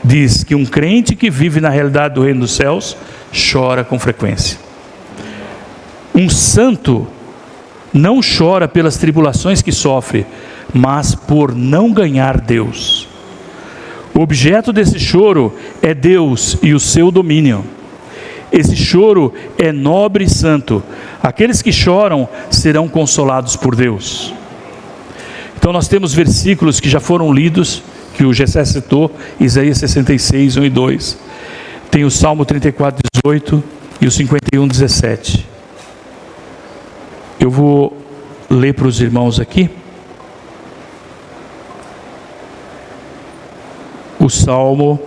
diz que um crente que vive na realidade do reino dos céus chora com frequência. Um santo não chora pelas tribulações que sofre, mas por não ganhar Deus. O objeto desse choro é Deus e o seu domínio. Esse choro é nobre e santo. Aqueles que choram serão consolados por Deus. Então nós temos versículos que já foram lidos, que o Gessé citou, Isaías 66, 1 e 2. Tem o Salmo 34, 18 e o 51, 17. Eu vou ler para os irmãos aqui. O Salmo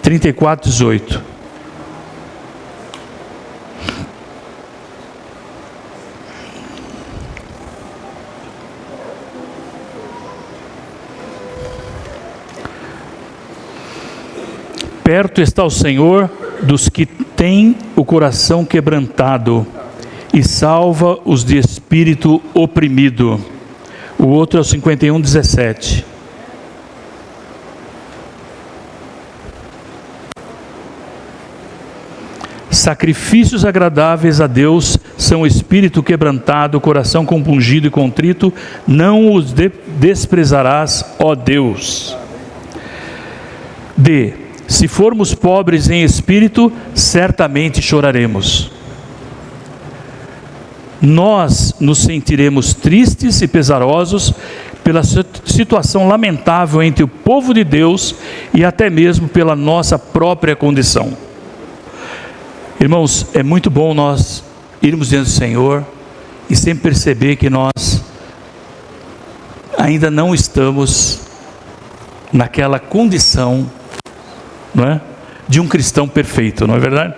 34, 18. Perto está o Senhor dos que têm o coração quebrantado e salva os de espírito oprimido. O outro é o 51, 17. Sacrifícios agradáveis a Deus são o espírito quebrantado, o coração compungido e contrito, não os desprezarás, ó Deus. D. Se formos pobres em espírito, certamente choraremos. Nós nos sentiremos tristes e pesarosos pela situação lamentável entre o povo de Deus e até mesmo pela nossa própria condição. Irmãos, é muito bom nós irmos diante do Senhor e sempre perceber que nós ainda não estamos naquela condição, não é? De um cristão perfeito, não é verdade?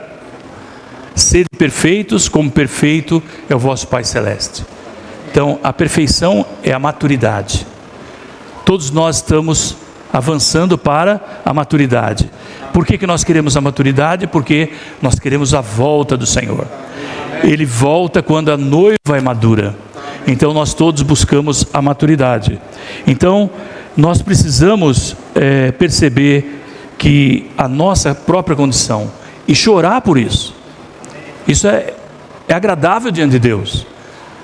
Sede perfeitos, como perfeito é o vosso Pai Celeste. Então, a perfeição é a maturidade. Todos nós estamos avançando para a maturidade. Por que nós queremos a maturidade? Porque nós queremos a volta do Senhor. Ele volta quando a noiva é madura. Então, nós todos buscamos a maturidade. Então, nós precisamos perceber que a nossa própria condição, e chorar por isso, isso é agradável diante de Deus.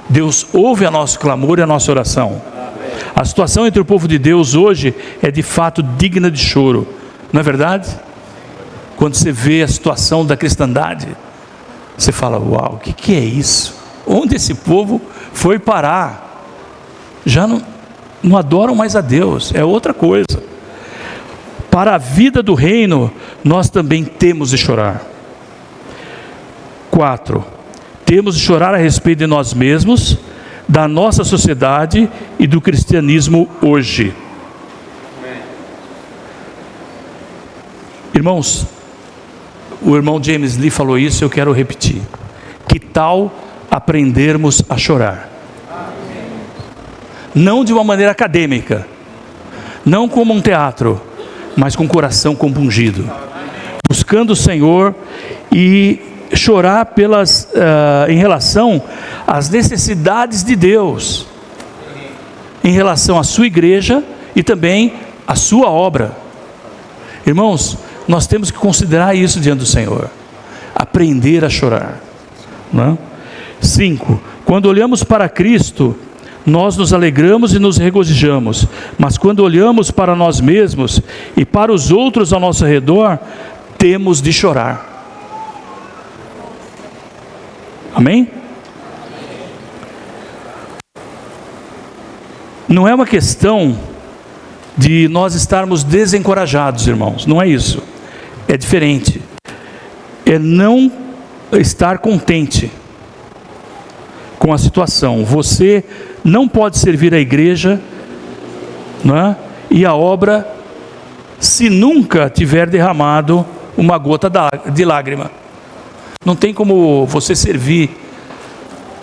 Deus ouve a nosso clamor e a nossa oração. A situação entre o povo de Deus hoje é de fato digna de choro, não é verdade? Quando você vê a situação da cristandade, você fala: uau, o que é isso? Onde esse povo foi parar? Já não adoram mais a Deus, é outra coisa. Para a vida do reino, nós também temos de chorar. 4. Temos de chorar a respeito de nós mesmos, da nossa sociedade e do cristianismo hoje. Irmãos, o irmão James Lee falou isso, eu quero repetir. Que tal aprendermos a chorar? Não de uma maneira acadêmica, não como um teatro, mas com o coração compungido, buscando o Senhor e chorar em relação às necessidades de Deus, em relação à sua igreja e também à sua obra. Irmãos, nós temos que considerar isso diante do Senhor, aprender a chorar, não é? 5. Quando olhamos para Cristo, nós nos alegramos e nos regozijamos, mas quando olhamos para nós mesmos e para os outros ao nosso redor, temos de chorar. Amém? Não é uma questão de nós estarmos desencorajados, irmãos, não é isso. É diferente. É não estar contente com a situação. Você não pode servir a igreja, não é? E a obra, se nunca tiver derramado uma gota de lágrima. Não tem como você servir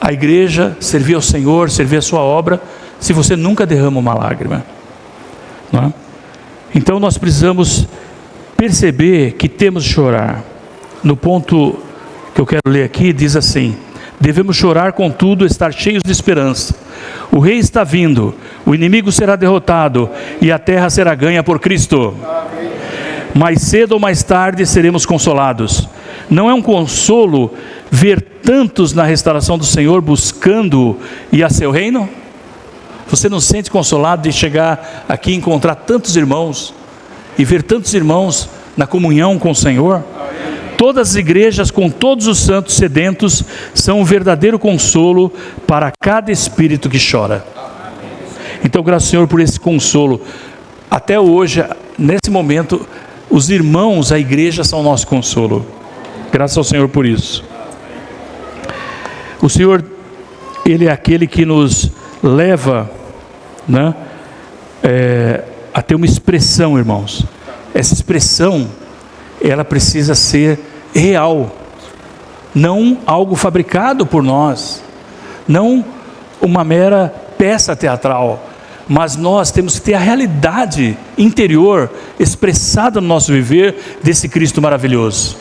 a igreja, servir ao Senhor, servir a sua obra, se você nunca derrama uma lágrima, não é? Então nós precisamos perceber que temos de chorar. No ponto que eu quero ler aqui, diz assim: devemos chorar, contudo, estar cheios de esperança. O rei está vindo, o inimigo será derrotado e a terra será ganha por Cristo. Mais cedo ou mais tarde seremos consolados. Não é um consolo ver tantos na restauração do Senhor buscando ir a seu reino? Você não se sente consolado de chegar aqui e encontrar tantos irmãos e ver tantos irmãos na comunhão com o Senhor? Todas as igrejas com todos os santos sedentos são um verdadeiro consolo para cada espírito que chora. Então, graças ao Senhor por esse consolo. Até hoje, nesse momento, os irmãos, a igreja são o nosso consolo. Graças ao Senhor por isso. O Senhor, Ele é aquele que nos leva, né, a ter uma expressão, irmãos. Essa expressão, ela precisa ser real, não algo fabricado por nós, não uma mera peça teatral, mas nós temos que ter a realidade interior expressada no nosso viver desse Cristo maravilhoso.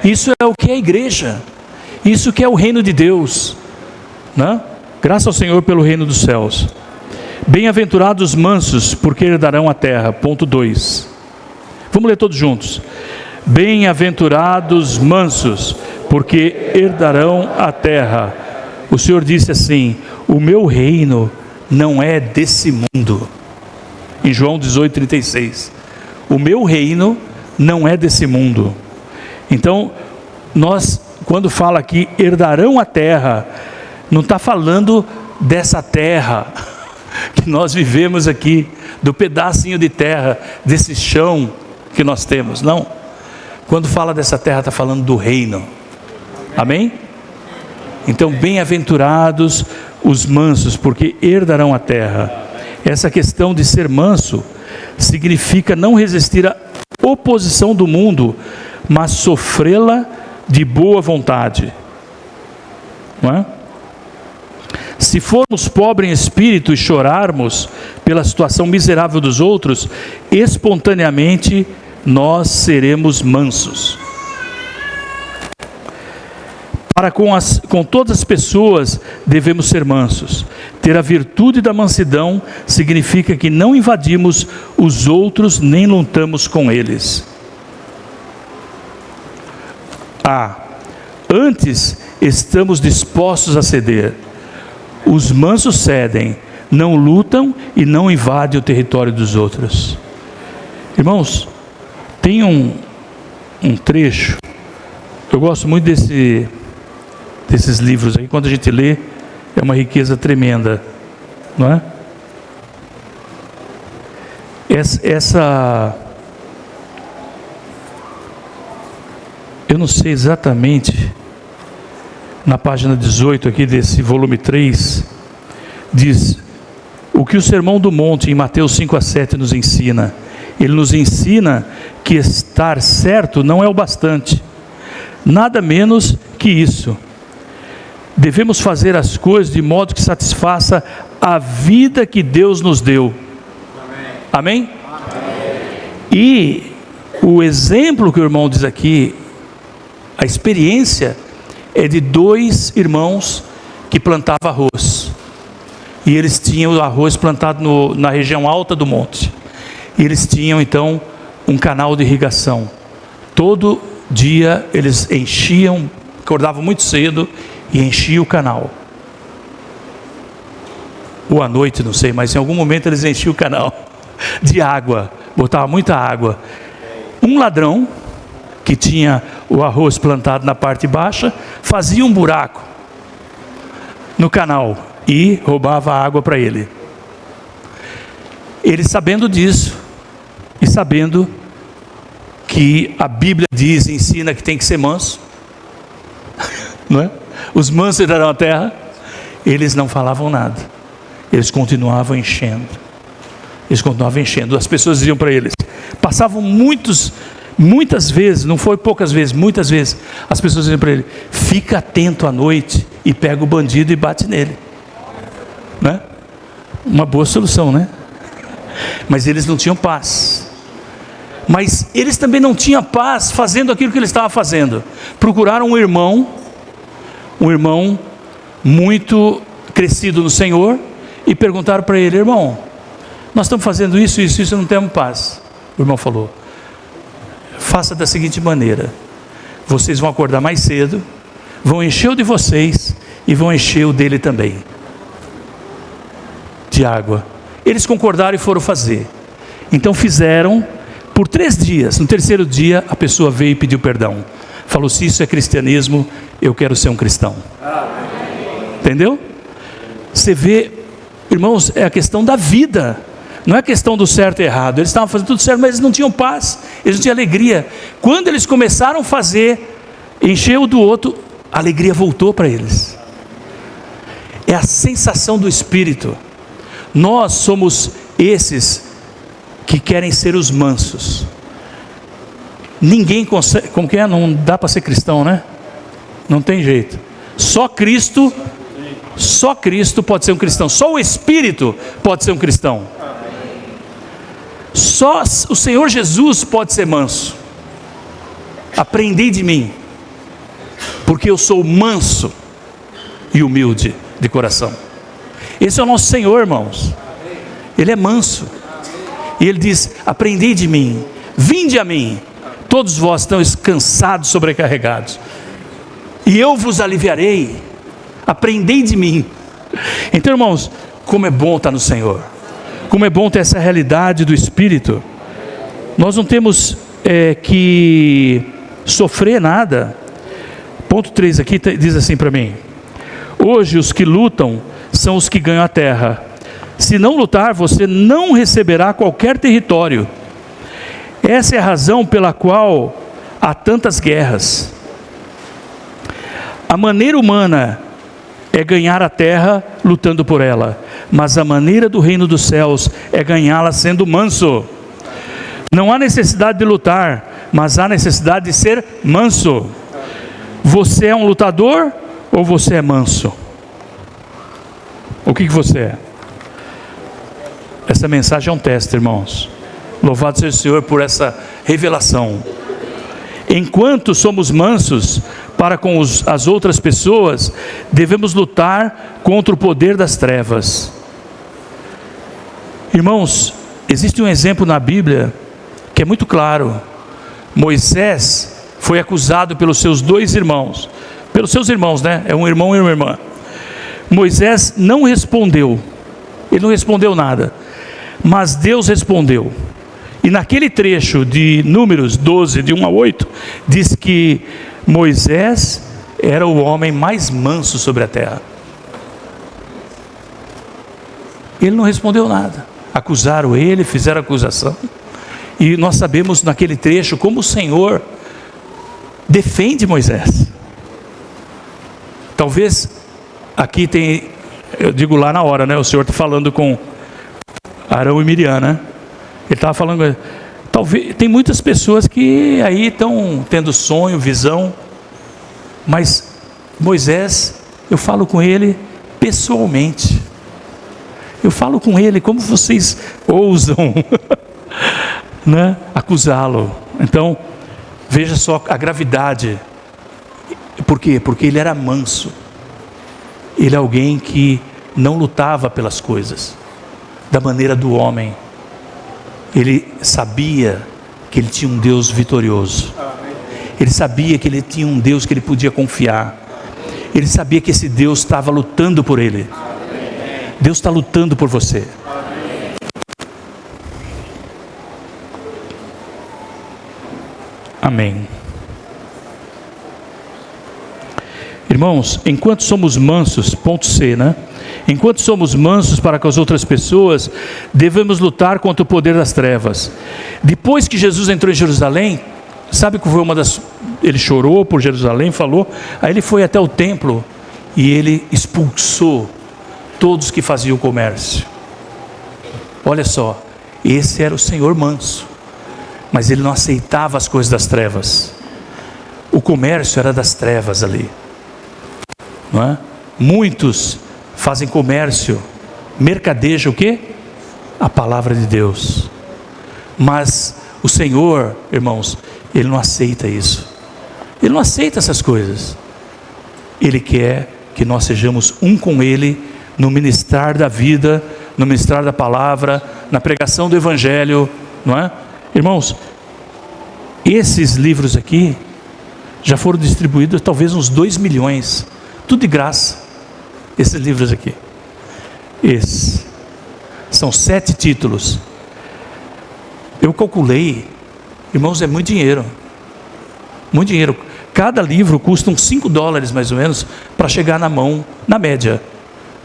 Isso é o que é a igreja, isso que é o reino de Deus, né? Graças ao Senhor pelo reino dos céus. Bem-aventurados os mansos, porque herdarão a terra. Ponto 2. Vamos ler todos juntos. Bem-aventurados mansos, porque herdarão a terra. O Senhor disse assim: o meu reino não é desse mundo. Em João 18:36. O meu reino não é desse mundo. Então, nós, quando fala aqui herdarão a terra, não está falando dessa terra que nós vivemos aqui, do pedacinho de terra, desse chão que nós temos, não. Quando fala dessa terra, está falando do reino. Amém? Então, bem-aventurados os mansos, porque herdarão a terra. Essa questão de ser manso significa não resistir à oposição do mundo, mas sofrê-la de boa vontade, não é? Se formos pobres em espírito e chorarmos pela situação miserável dos outros, espontaneamente nós seremos mansos. Para com todas as pessoas devemos ser mansos. Ter a virtude da mansidão significa que não invadimos os outros nem lutamos com eles. Antes estamos dispostos a ceder. Os mansos cedem, não lutam e não invadem o território dos outros. Irmãos, tem um trecho, eu gosto muito desses livros aí, quando a gente lê, é uma riqueza tremenda, não é? Eu não sei exatamente na página 18 aqui desse volume 3, diz o que o Sermão do Monte em Mateus 5-7 nos ensina. Ele nos ensina que estar certo não é o bastante, nada menos que isso. Devemos fazer as coisas de modo que satisfaça a vida que Deus nos deu. Amém? Amém? E o exemplo que o irmão diz aqui, a experiência é de 2 irmãos que plantavam arroz. E eles tinham o arroz plantado na região alta do monte. E eles tinham então um canal de irrigação. Todo dia eles enchiam, acordavam muito cedo e enchiam o canal. Ou à noite, não sei, mas em algum momento eles enchiam o canal de água, botavam muita água. Um ladrão, que tinha o arroz plantado na parte baixa, fazia um buraco no canal e roubava a água para ele. Ele, sabendo disso, e sabendo que a Bíblia diz, ensina que tem que ser manso, não é? Os mansos herdarão a terra. Eles não falavam nada, eles continuavam enchendo. As pessoas diziam para eles, passavam muitas vezes, não foi poucas vezes, muitas vezes, as pessoas diziam para ele, fica atento à noite e pega o bandido e bate nele, né? Uma boa solução, né? Mas eles não tinham paz. Mas eles também não tinham paz fazendo aquilo que eles estavam fazendo. Procuraram um irmão muito crescido no Senhor, e perguntaram para ele, irmão, nós estamos fazendo isso, não temos paz. O irmão falou, faça da seguinte maneira, vocês vão acordar mais cedo, vão encher o de vocês e vão encher o dele também de água. Eles concordaram e foram fazer. Então fizeram por 3 dias. No terceiro dia a pessoa veio e pediu perdão. Falou, se isso é cristianismo, eu quero ser um cristão. Entendeu? Você vê, irmãos, é a questão da vida, não é a questão do certo e errado. Eles estavam fazendo tudo certo, mas eles não tinham paz, eles não tinham alegria. Quando eles começaram a fazer, encher o do outro, a alegria voltou para eles. É a sensação do Espírito. Nós somos esses que querem ser os mansos. Ninguém consegue, como que é? Não dá para ser cristão, né? Não tem jeito. Só Cristo pode ser um cristão. Só o Espírito pode ser um cristão. Só o Senhor Jesus pode ser manso. Aprendei de mim, porque eu sou manso e humilde de coração. Esse é o nosso Senhor, irmãos. Ele é manso. E Ele diz, aprendei de mim, vinde a mim, todos vós estão cansados, sobrecarregados, e eu vos aliviarei. Aprendei de mim. Então, irmãos, como é bom estar no Senhor, como é bom ter essa realidade do Espírito. Nós não temos que sofrer nada. Ponto 3 aqui diz assim para mim, hoje os que lutam são os que ganham a terra. Se não lutar, você não receberá qualquer território. Essa é a razão pela qual há tantas guerras. A maneira humana é ganhar a terra lutando por ela, mas a maneira do reino dos céus é ganhá-la sendo manso. Não há necessidade de lutar, mas há necessidade de ser manso. Você é um lutador ou você é manso? O que você é? Essa mensagem é um teste, irmãos. Louvado seja o Senhor por essa revelação. Enquanto somos mansos para com as outras pessoas, devemos lutar contra o poder das trevas. Irmãos, existe um exemplo na Bíblia que é muito claro. Moisés foi acusado pelos seus 2 irmãos, pelos seus irmãos, né? É um irmão e uma irmã. Moisés não respondeu, ele não respondeu nada, mas Deus respondeu. E naquele trecho de Números 12, de 1 a 8, diz que Moisés era o homem mais manso sobre a terra. Ele não respondeu nada. Acusaram ele, fizeram acusação. E nós sabemos naquele trecho como o Senhor defende Moisés. Talvez aqui tem, eu digo lá na hora, né? O Senhor está falando com Arão e Miriam, né? Ele estava falando, talvez, tem muitas pessoas que aí estão tendo sonho, visão, mas Moisés, eu falo com ele pessoalmente. Eu falo com ele, como vocês ousam né, acusá-lo? Então, veja só a gravidade. Por quê? Porque ele era manso. Ele é alguém que não lutava pelas coisas da maneira do homem. Ele sabia que ele tinha um Deus vitorioso. Ele sabia que ele tinha um Deus que ele podia confiar. Ele sabia que esse Deus estava lutando por ele. Deus está lutando por você. Amém. Irmãos, enquanto somos mansos, ponto C, né? Enquanto somos mansos para com as outras pessoas, devemos lutar contra o poder das trevas. Depois que Jesus entrou em Jerusalém, sabe que foi ele chorou por Jerusalém, falou, aí ele foi até o templo e ele expulsou todos que faziam comércio. Olha só, esse era o Senhor manso, mas ele não aceitava as coisas das trevas. O comércio era das trevas ali, não é? Muitos fazem comércio, mercadejam o quê? A palavra de Deus. Mas o Senhor, irmãos, Ele não aceita isso. Ele não aceita essas coisas. Ele quer que nós sejamos um com Ele no ministrar da vida, no ministrar da palavra, na pregação do Evangelho, não é? Irmãos, esses livros aqui já foram distribuídos talvez uns 2 milhões, tudo de graça, esses livros aqui. Esses são 7 títulos. Eu calculei, irmãos, é muito dinheiro. Muito dinheiro. Cada livro custa uns $5 mais ou menos para chegar na mão, na média,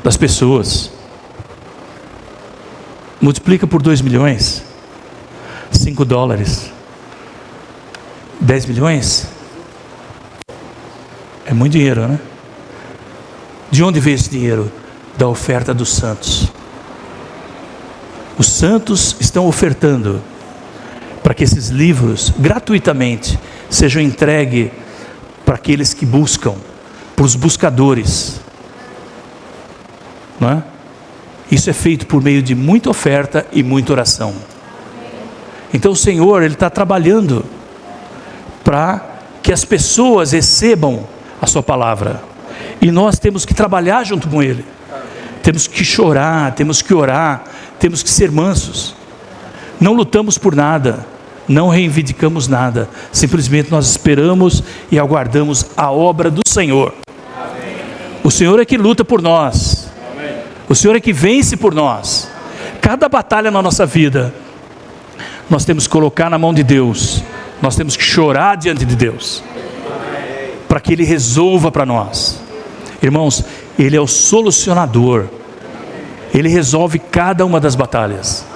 das pessoas. Multiplica por 2 milhões, $5, 10 milhões, é muito dinheiro, né? De onde veio esse dinheiro? Da oferta dos santos. Os santos estão ofertando para que esses livros, gratuitamente, sejam entregues para aqueles que buscam, para os buscadores, não é? Isso é feito por meio de muita oferta e muita oração. Então o Senhor, Ele está trabalhando para que as pessoas recebam a sua palavra, e nós temos que trabalhar junto com Ele. Temos que chorar, temos que orar, temos que ser mansos. Não lutamos por nada, não reivindicamos nada, simplesmente nós esperamos e aguardamos a obra do Senhor. O Senhor é que luta por nós. O Senhor é que vence por nós. Cada batalha na nossa vida, nós temos que colocar na mão de Deus. Nós temos que chorar diante de Deus, para que Ele resolva para nós. Irmãos, Ele é o solucionador. Ele resolve cada uma das batalhas.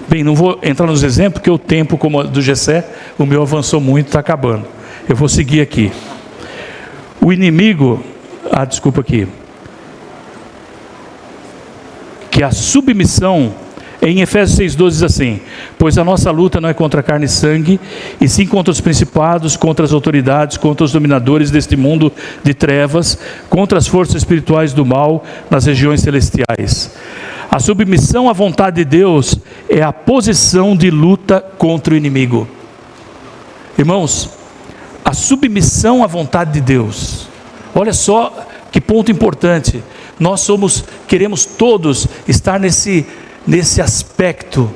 Bem, não vou entrar nos exemplos, porque o tempo, como o do Gessé, o meu avançou muito, está acabando. Eu vou seguir aqui. O inimigo, desculpa aqui. Que a submissão, em Efésios 6,12 diz assim: pois a nossa luta não é contra carne e sangue, e sim contra os principados, contra as autoridades, contra os dominadores deste mundo de trevas, contra as forças espirituais do mal nas regiões celestiais. A submissão à vontade de Deus é a posição de luta contra o inimigo. Irmãos, a submissão à vontade de Deus, olha só que ponto importante. Nós queremos todos estar nesse aspecto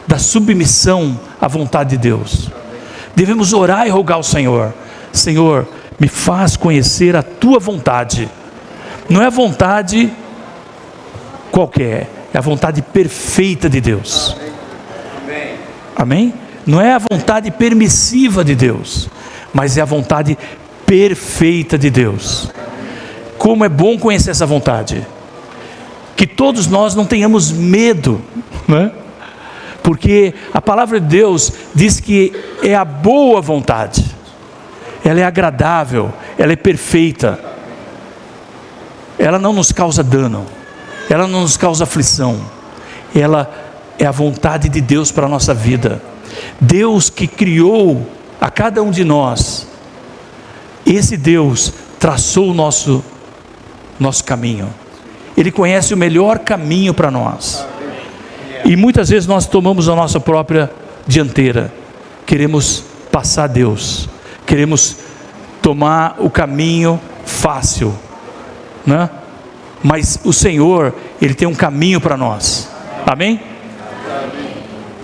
da submissão à vontade de Deus. Devemos orar e rogar ao Senhor: Senhor, me faz conhecer a Tua vontade. Não é a vontade qualquer, é a vontade perfeita de Deus. Amém? Não é a vontade permissiva de Deus, mas é a vontade perfeita de Deus. Como é bom conhecer essa vontade. Que todos nós não tenhamos medo, né? Porque a palavra de Deus diz que é a boa vontade, ela é agradável, ela é perfeita. ela não nos causa dano, ela não nos causa aflição, ela é a vontade de Deus para a nossa vida. Deus que criou a cada um de nós, esse Deus traçou o nosso caminho. Ele conhece o melhor caminho para nós. E muitas vezes nós tomamos a nossa própria dianteira. Queremos passar Deus. Queremos tomar o caminho fácil, né? Mas o Senhor, Ele tem um caminho para nós. Amém?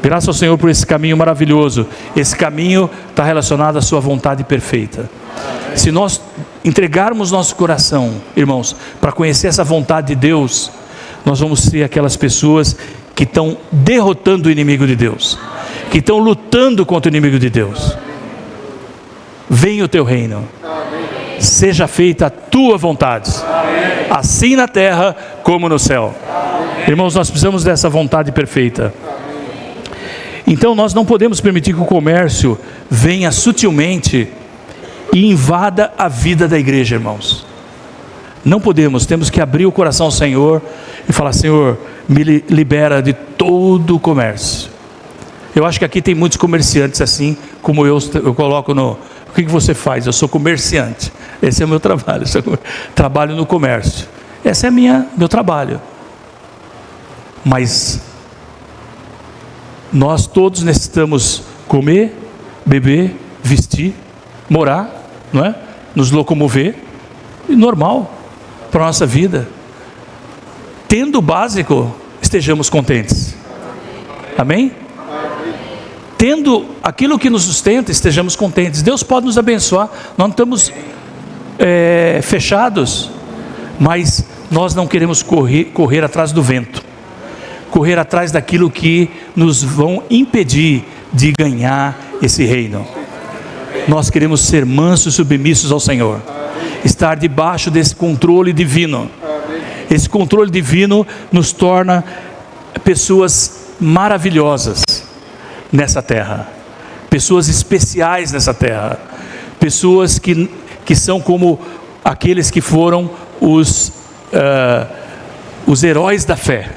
Graças ao Senhor por esse caminho maravilhoso. Esse caminho está relacionado à sua vontade perfeita. Se nós entregarmos nosso coração, irmãos, para conhecer essa vontade de Deus, nós vamos ser aquelas pessoas que estão derrotando o inimigo de Deus, que estão lutando contra o inimigo de Deus. Venha o teu reino, seja feita a tua vontade, assim na terra como no céu. Irmãos, nós precisamos dessa vontade perfeita. Então nós não podemos permitir que o comércio venha sutilmente e invada a vida da igreja, irmãos. Não podemos, temos que abrir o coração ao Senhor e falar: Senhor, me libera de todo o comércio. Eu acho que aqui tem muitos comerciantes assim, como eu coloco no... O que você faz? Eu sou comerciante, esse é o meu trabalho, trabalho no comércio, esse é meu trabalho. Mas nós todos necessitamos comer, beber, vestir, morar, não é? Nos locomover, normal para a nossa vida. Tendo o básico, estejamos contentes. Amém? Tendo aquilo que nos sustenta, estejamos contentes. Deus pode nos abençoar, nós não estamos fechados, mas nós não queremos correr atrás do vento, correr atrás daquilo que nos vão impedir de ganhar esse reino. Nós queremos ser mansos e submissos ao Senhor, estar debaixo desse controle divino. Esse controle divino nos torna pessoas maravilhosas nessa terra, pessoas especiais nessa terra, pessoas que são como aqueles que foram os heróis da fé,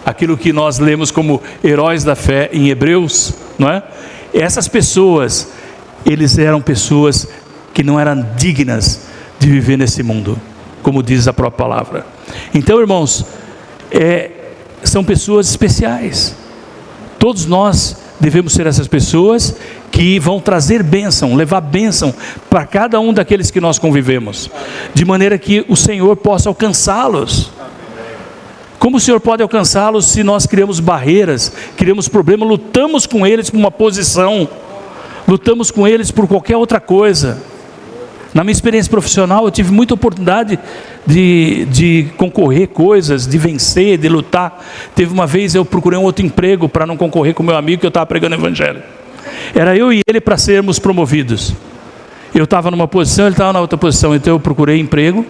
aquilo que nós lemos como heróis da fé em Hebreus, não é? Essas pessoas, eles eram pessoas que não eram dignas de viver nesse mundo, como diz a própria palavra. Então, irmãos, são pessoas especiais. Todos nós devemos ser essas pessoas que vão trazer bênção, levar bênção para cada um daqueles que nós convivemos, de maneira que o Senhor possa alcançá-los. Como o Senhor pode alcançá-los se nós criamos barreiras, criamos problemas, lutamos com eles por uma posição, lutamos com eles por qualquer outra coisa? Na minha experiência profissional, eu tive muita oportunidade de concorrer coisas, de vencer, de lutar. Teve uma vez eu procurei um outro emprego para não concorrer com meu amigo, que eu estava pregando o evangelho. Era eu e ele para sermos promovidos. Eu estava numa posição, ele estava na outra posição, então eu procurei emprego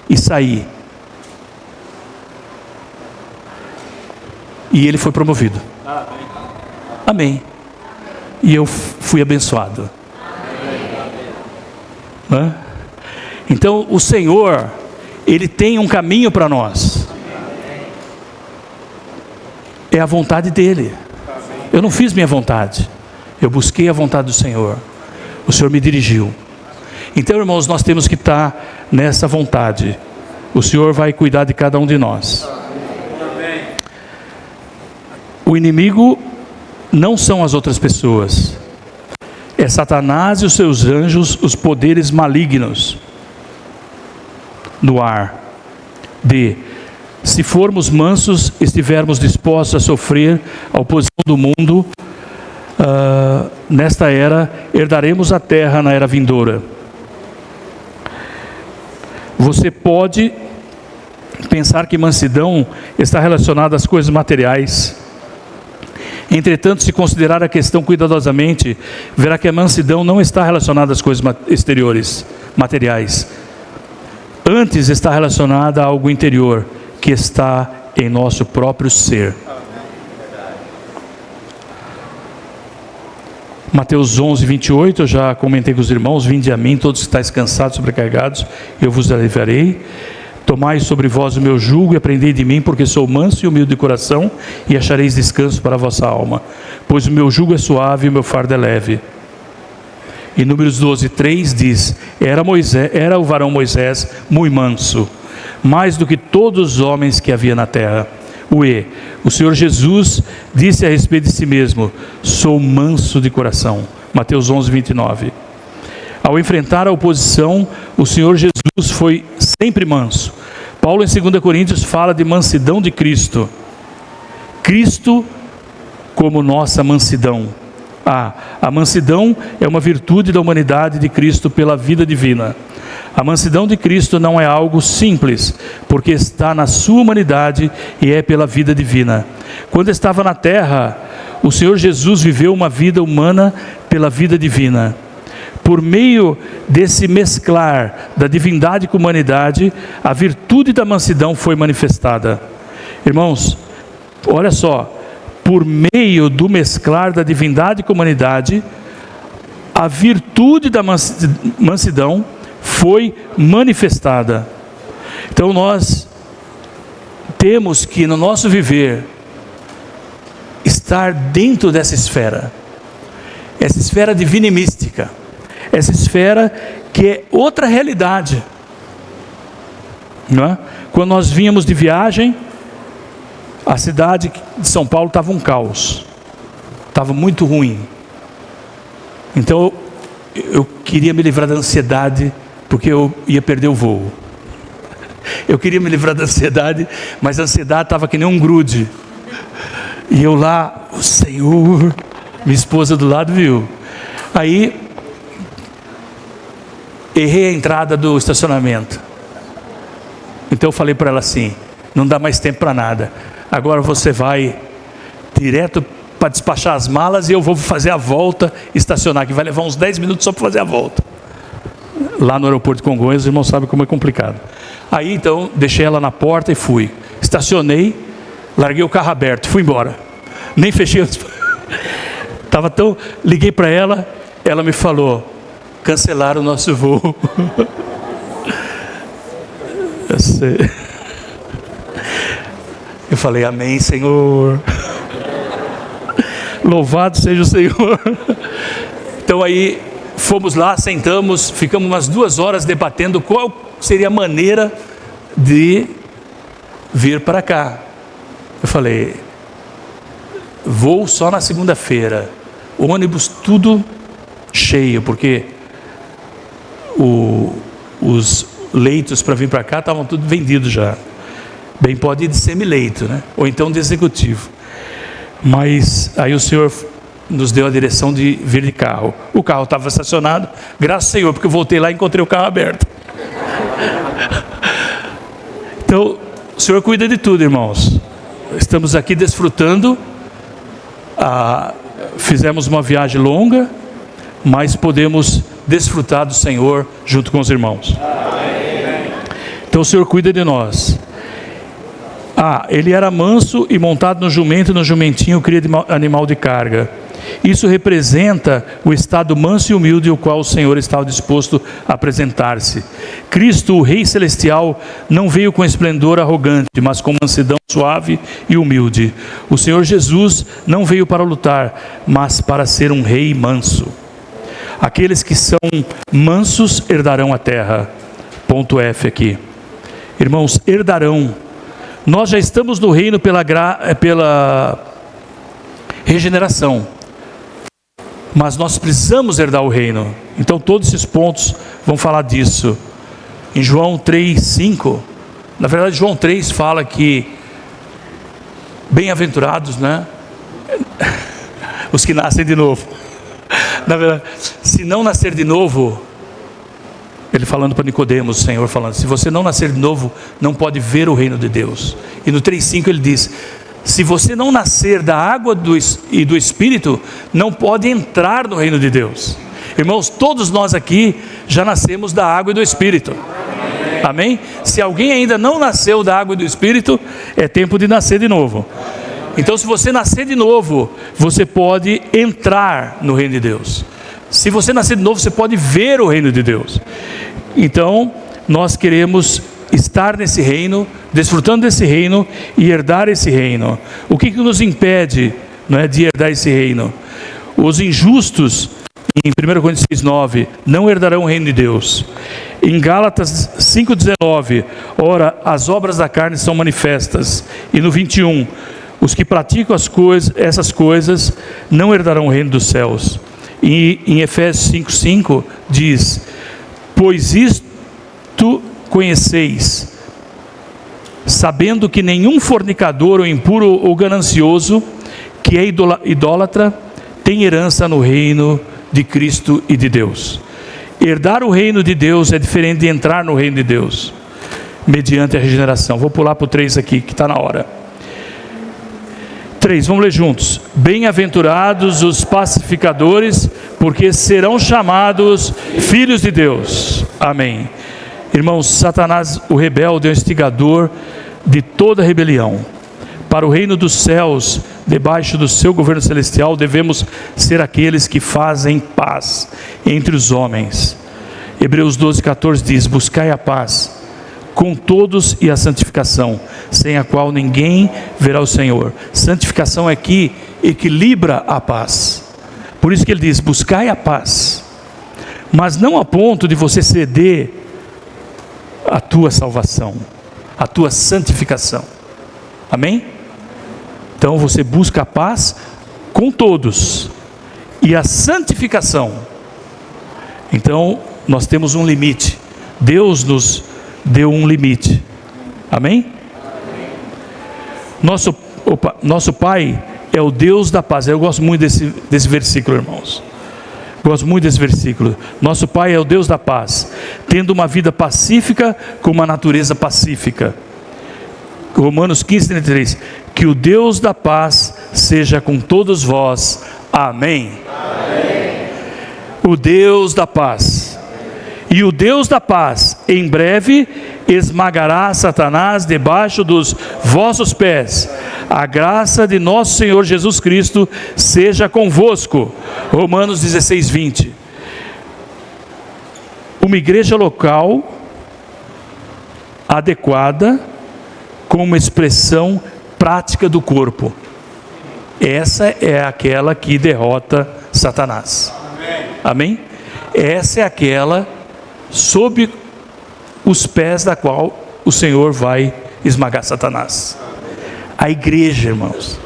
e saí. E ele foi promovido. Amém. E eu fui abençoado. Então o Senhor, Ele tem um caminho para nós. É a vontade dEle. Eu não fiz minha vontade, eu busquei a vontade do Senhor. O Senhor me dirigiu. Então, irmãos, nós temos que estar nessa vontade. O Senhor vai cuidar de cada um de nós. O inimigo não são as outras pessoas, é Satanás e os seus anjos, os poderes malignos no ar. Se formos mansos, estivermos dispostos a sofrer a oposição do mundo, nesta era, herdaremos a terra na era vindoura. Você pode pensar que mansidão está relacionada às coisas materiais. Entretanto, se considerar a questão cuidadosamente, verá que a mansidão não está relacionada às coisas exteriores, materiais. Antes está relacionada a algo interior, que está em nosso próprio ser. Mateus 11, 28, eu já comentei com os irmãos: vinde a mim, todos que estáis cansados, sobrecarregados, eu vos aliviarei. Tomai sobre vós o meu jugo e aprendei de mim, porque sou manso e humilde de coração, e achareis descanso para a vossa alma. Pois o meu jugo é suave e o meu fardo é leve. Em Números 12:3 diz: era o varão Moisés muito manso, mais do que todos os homens que havia na terra. O Senhor Jesus disse a respeito de si mesmo: sou manso de coração. Mateus 11:29. Ao enfrentar a oposição, o Senhor Jesus foi sempre manso. Paulo em 2 Coríntios fala de mansidão de Cristo. Cristo como nossa mansidão. A mansidão é uma virtude da humanidade de Cristo pela vida divina. A mansidão de Cristo não é algo simples, porque está na sua humanidade e é pela vida divina. Quando estava na terra, o Senhor Jesus viveu uma vida humana pela vida divina. Por meio desse mesclar da divindade com a humanidade, a virtude da mansidão foi manifestada. Irmãos, olha só, por meio do mesclar da divindade com a humanidade, a virtude da mansidão foi manifestada. Então nós temos que no nosso viver estar dentro dessa esfera divina e mística, essa esfera que é outra realidade, não é? Quando nós vínhamos de viagem, a cidade de São Paulo estava um caos, estava muito ruim. Então eu queria me livrar da ansiedade, porque eu ia perder o voo. Eu queria me livrar da ansiedade, mas a ansiedade estava que nem um grude. E eu lá, o Senhor, minha esposa do lado viu. Aí errei a entrada do estacionamento. Então eu falei para ela assim: não dá mais tempo para nada. Agora você vai direto para despachar as malas e eu vou fazer a volta, estacionar, que vai levar uns 10 minutos só para fazer a volta. Lá no aeroporto de Congonhas, os irmãos sabem como é complicado. Aí então, deixei ela na porta e fui. Estacionei, larguei o carro aberto, fui embora. Nem fechei os... Liguei para ela, ela me falou: cancelaram o nosso voo. Eu falei: amém, Senhor. Louvado seja o Senhor. Então aí fomos lá, sentamos, ficamos umas 2 horas debatendo qual seria a maneira de vir para cá. Eu falei: vou só na segunda-feira, ônibus tudo cheio, porque os leitos para vir para cá estavam tudo vendidos já. Bem, pode ir de semileito, né? Ou então de executivo. Mas aí o Senhor nos deu a direção de vir de carro. O carro estava estacionado, graças ao Senhor, porque eu voltei lá e encontrei o carro aberto. Então, o Senhor cuida de tudo, irmãos. Estamos aqui desfrutando. Fizemos uma viagem longa, mas podemos desfrutar do Senhor junto com os irmãos. Então o Senhor cuida de nós. Ele era manso e montado no jumento, e no jumentinho cria de animal de carga. Isso representa o estado manso e humilde, o qual o Senhor estava disposto a apresentar-se. Cristo, o Rei Celestial, não veio com esplendor arrogante, mas com mansidão suave e humilde. O Senhor Jesus não veio para lutar, mas para ser um rei manso. Aqueles que são mansos herdarão a terra. Ponto F aqui. Irmãos, herdarão. Nós já estamos no reino pela regeneração, mas nós precisamos herdar o reino. Então todos esses pontos vão falar disso. Em João 3:5, na verdade João 3 fala que bem-aventurados, né? Os que nascem de novo. Na verdade, se não nascer de novo, ele falando para Nicodemos, o Senhor falando: se você não nascer de novo, não pode ver o reino de Deus. E no 3:5 ele diz: se você não nascer da água e do Espírito, não pode entrar no reino de Deus. Irmãos, todos nós aqui já nascemos da água e do Espírito. Amém? Se alguém ainda não nasceu da água e do Espírito, é tempo de nascer de novo. Então, se você nascer de novo, você pode entrar no reino de Deus. Se você nascer de novo, você pode ver o reino de Deus. Então, nós queremos estar nesse reino, desfrutando desse reino e herdar esse reino. O que nos impede, não é, de herdar esse reino? Os injustos, em 1 Coríntios 6,9, não herdarão o reino de Deus. Em Gálatas 5,19, ora, as obras da carne são manifestas. E no 21, os que praticam essas coisas não herdarão o reino dos céus. E em Efésios 5,5 diz: pois isto conheceis, sabendo que nenhum fornicador ou impuro ou ganancioso, que é idólatra, tem herança no reino de Cristo e de Deus. Herdar o reino de Deus é diferente de entrar no reino de Deus, mediante a regeneração. Vou pular para o 3 aqui, que está na hora. 3, vamos ler juntos. Bem-aventurados os pacificadores, porque serão chamados filhos de Deus. Amém. Irmãos, Satanás, o rebelde, é o instigador de toda rebelião. Para o reino dos céus, debaixo do seu governo celestial, devemos ser aqueles que fazem paz entre os homens. Hebreus 12,14 diz: buscai a paz com todos e a santificação, sem a qual ninguém verá o Senhor. Santificação é que equilibra a paz. Por isso que ele diz: buscai a paz, mas não a ponto de você ceder a tua salvação, a tua santificação. Amém? Então você busca a paz com todos e a santificação. Então nós temos um limite. Deus nos deu um limite. Amém? Nosso Pai é o Deus da paz. Eu gosto muito desse versículo, irmãos. Gosto muito desse versículo. Nosso Pai é o Deus da paz, tendo uma vida pacífica com uma natureza pacífica. Romanos 15:33. Que o Deus da paz seja com todos vós. Amém. Amém. O Deus da paz. E o Deus da paz, em breve, esmagará Satanás debaixo dos vossos pés. A graça de nosso Senhor Jesus Cristo seja convosco. Romanos 16:20. Uma igreja local adequada, com uma expressão prática do corpo. Essa é aquela que derrota Satanás. Amém? Essa é aquela sob os pés da qual o Senhor vai esmagar Satanás. A igreja, irmãos.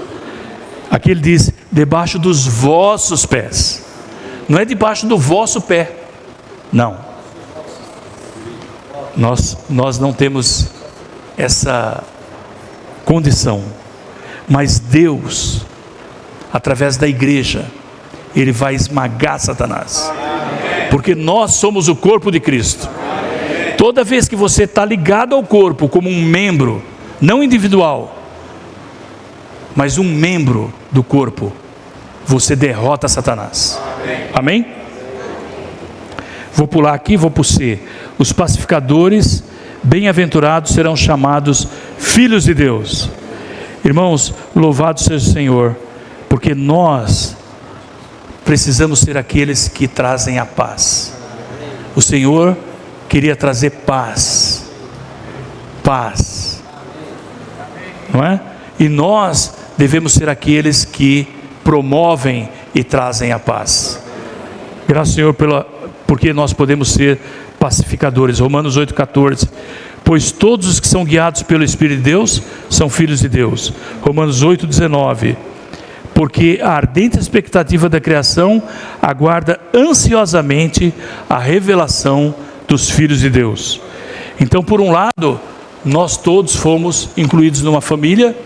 Aqui ele diz: debaixo dos vossos pés. Não é debaixo do vosso pé. Não. Nós não temos essa condição. Mas Deus, através da igreja, Ele vai esmagar Satanás. Porque nós somos o corpo de Cristo. Toda vez que você está ligado ao corpo como um membro, não individual, mas um membro do corpo, você derrota Satanás. Amém? Vou pular aqui, vou para o C. Os pacificadores, bem-aventurados, serão chamados filhos de Deus. Irmãos, louvado seja o Senhor, porque nós precisamos ser aqueles que trazem a paz. O Senhor queria trazer paz, não é? E nós devemos ser aqueles que promovem e trazem a paz. Graças ao Senhor porque nós podemos ser pacificadores. Romanos 8,14. Pois todos os que são guiados pelo Espírito de Deus são filhos de Deus. Romanos 8,19. Porque a ardente expectativa da criação aguarda ansiosamente a revelação dos filhos de Deus. Então, por um lado, nós todos fomos incluídos numa família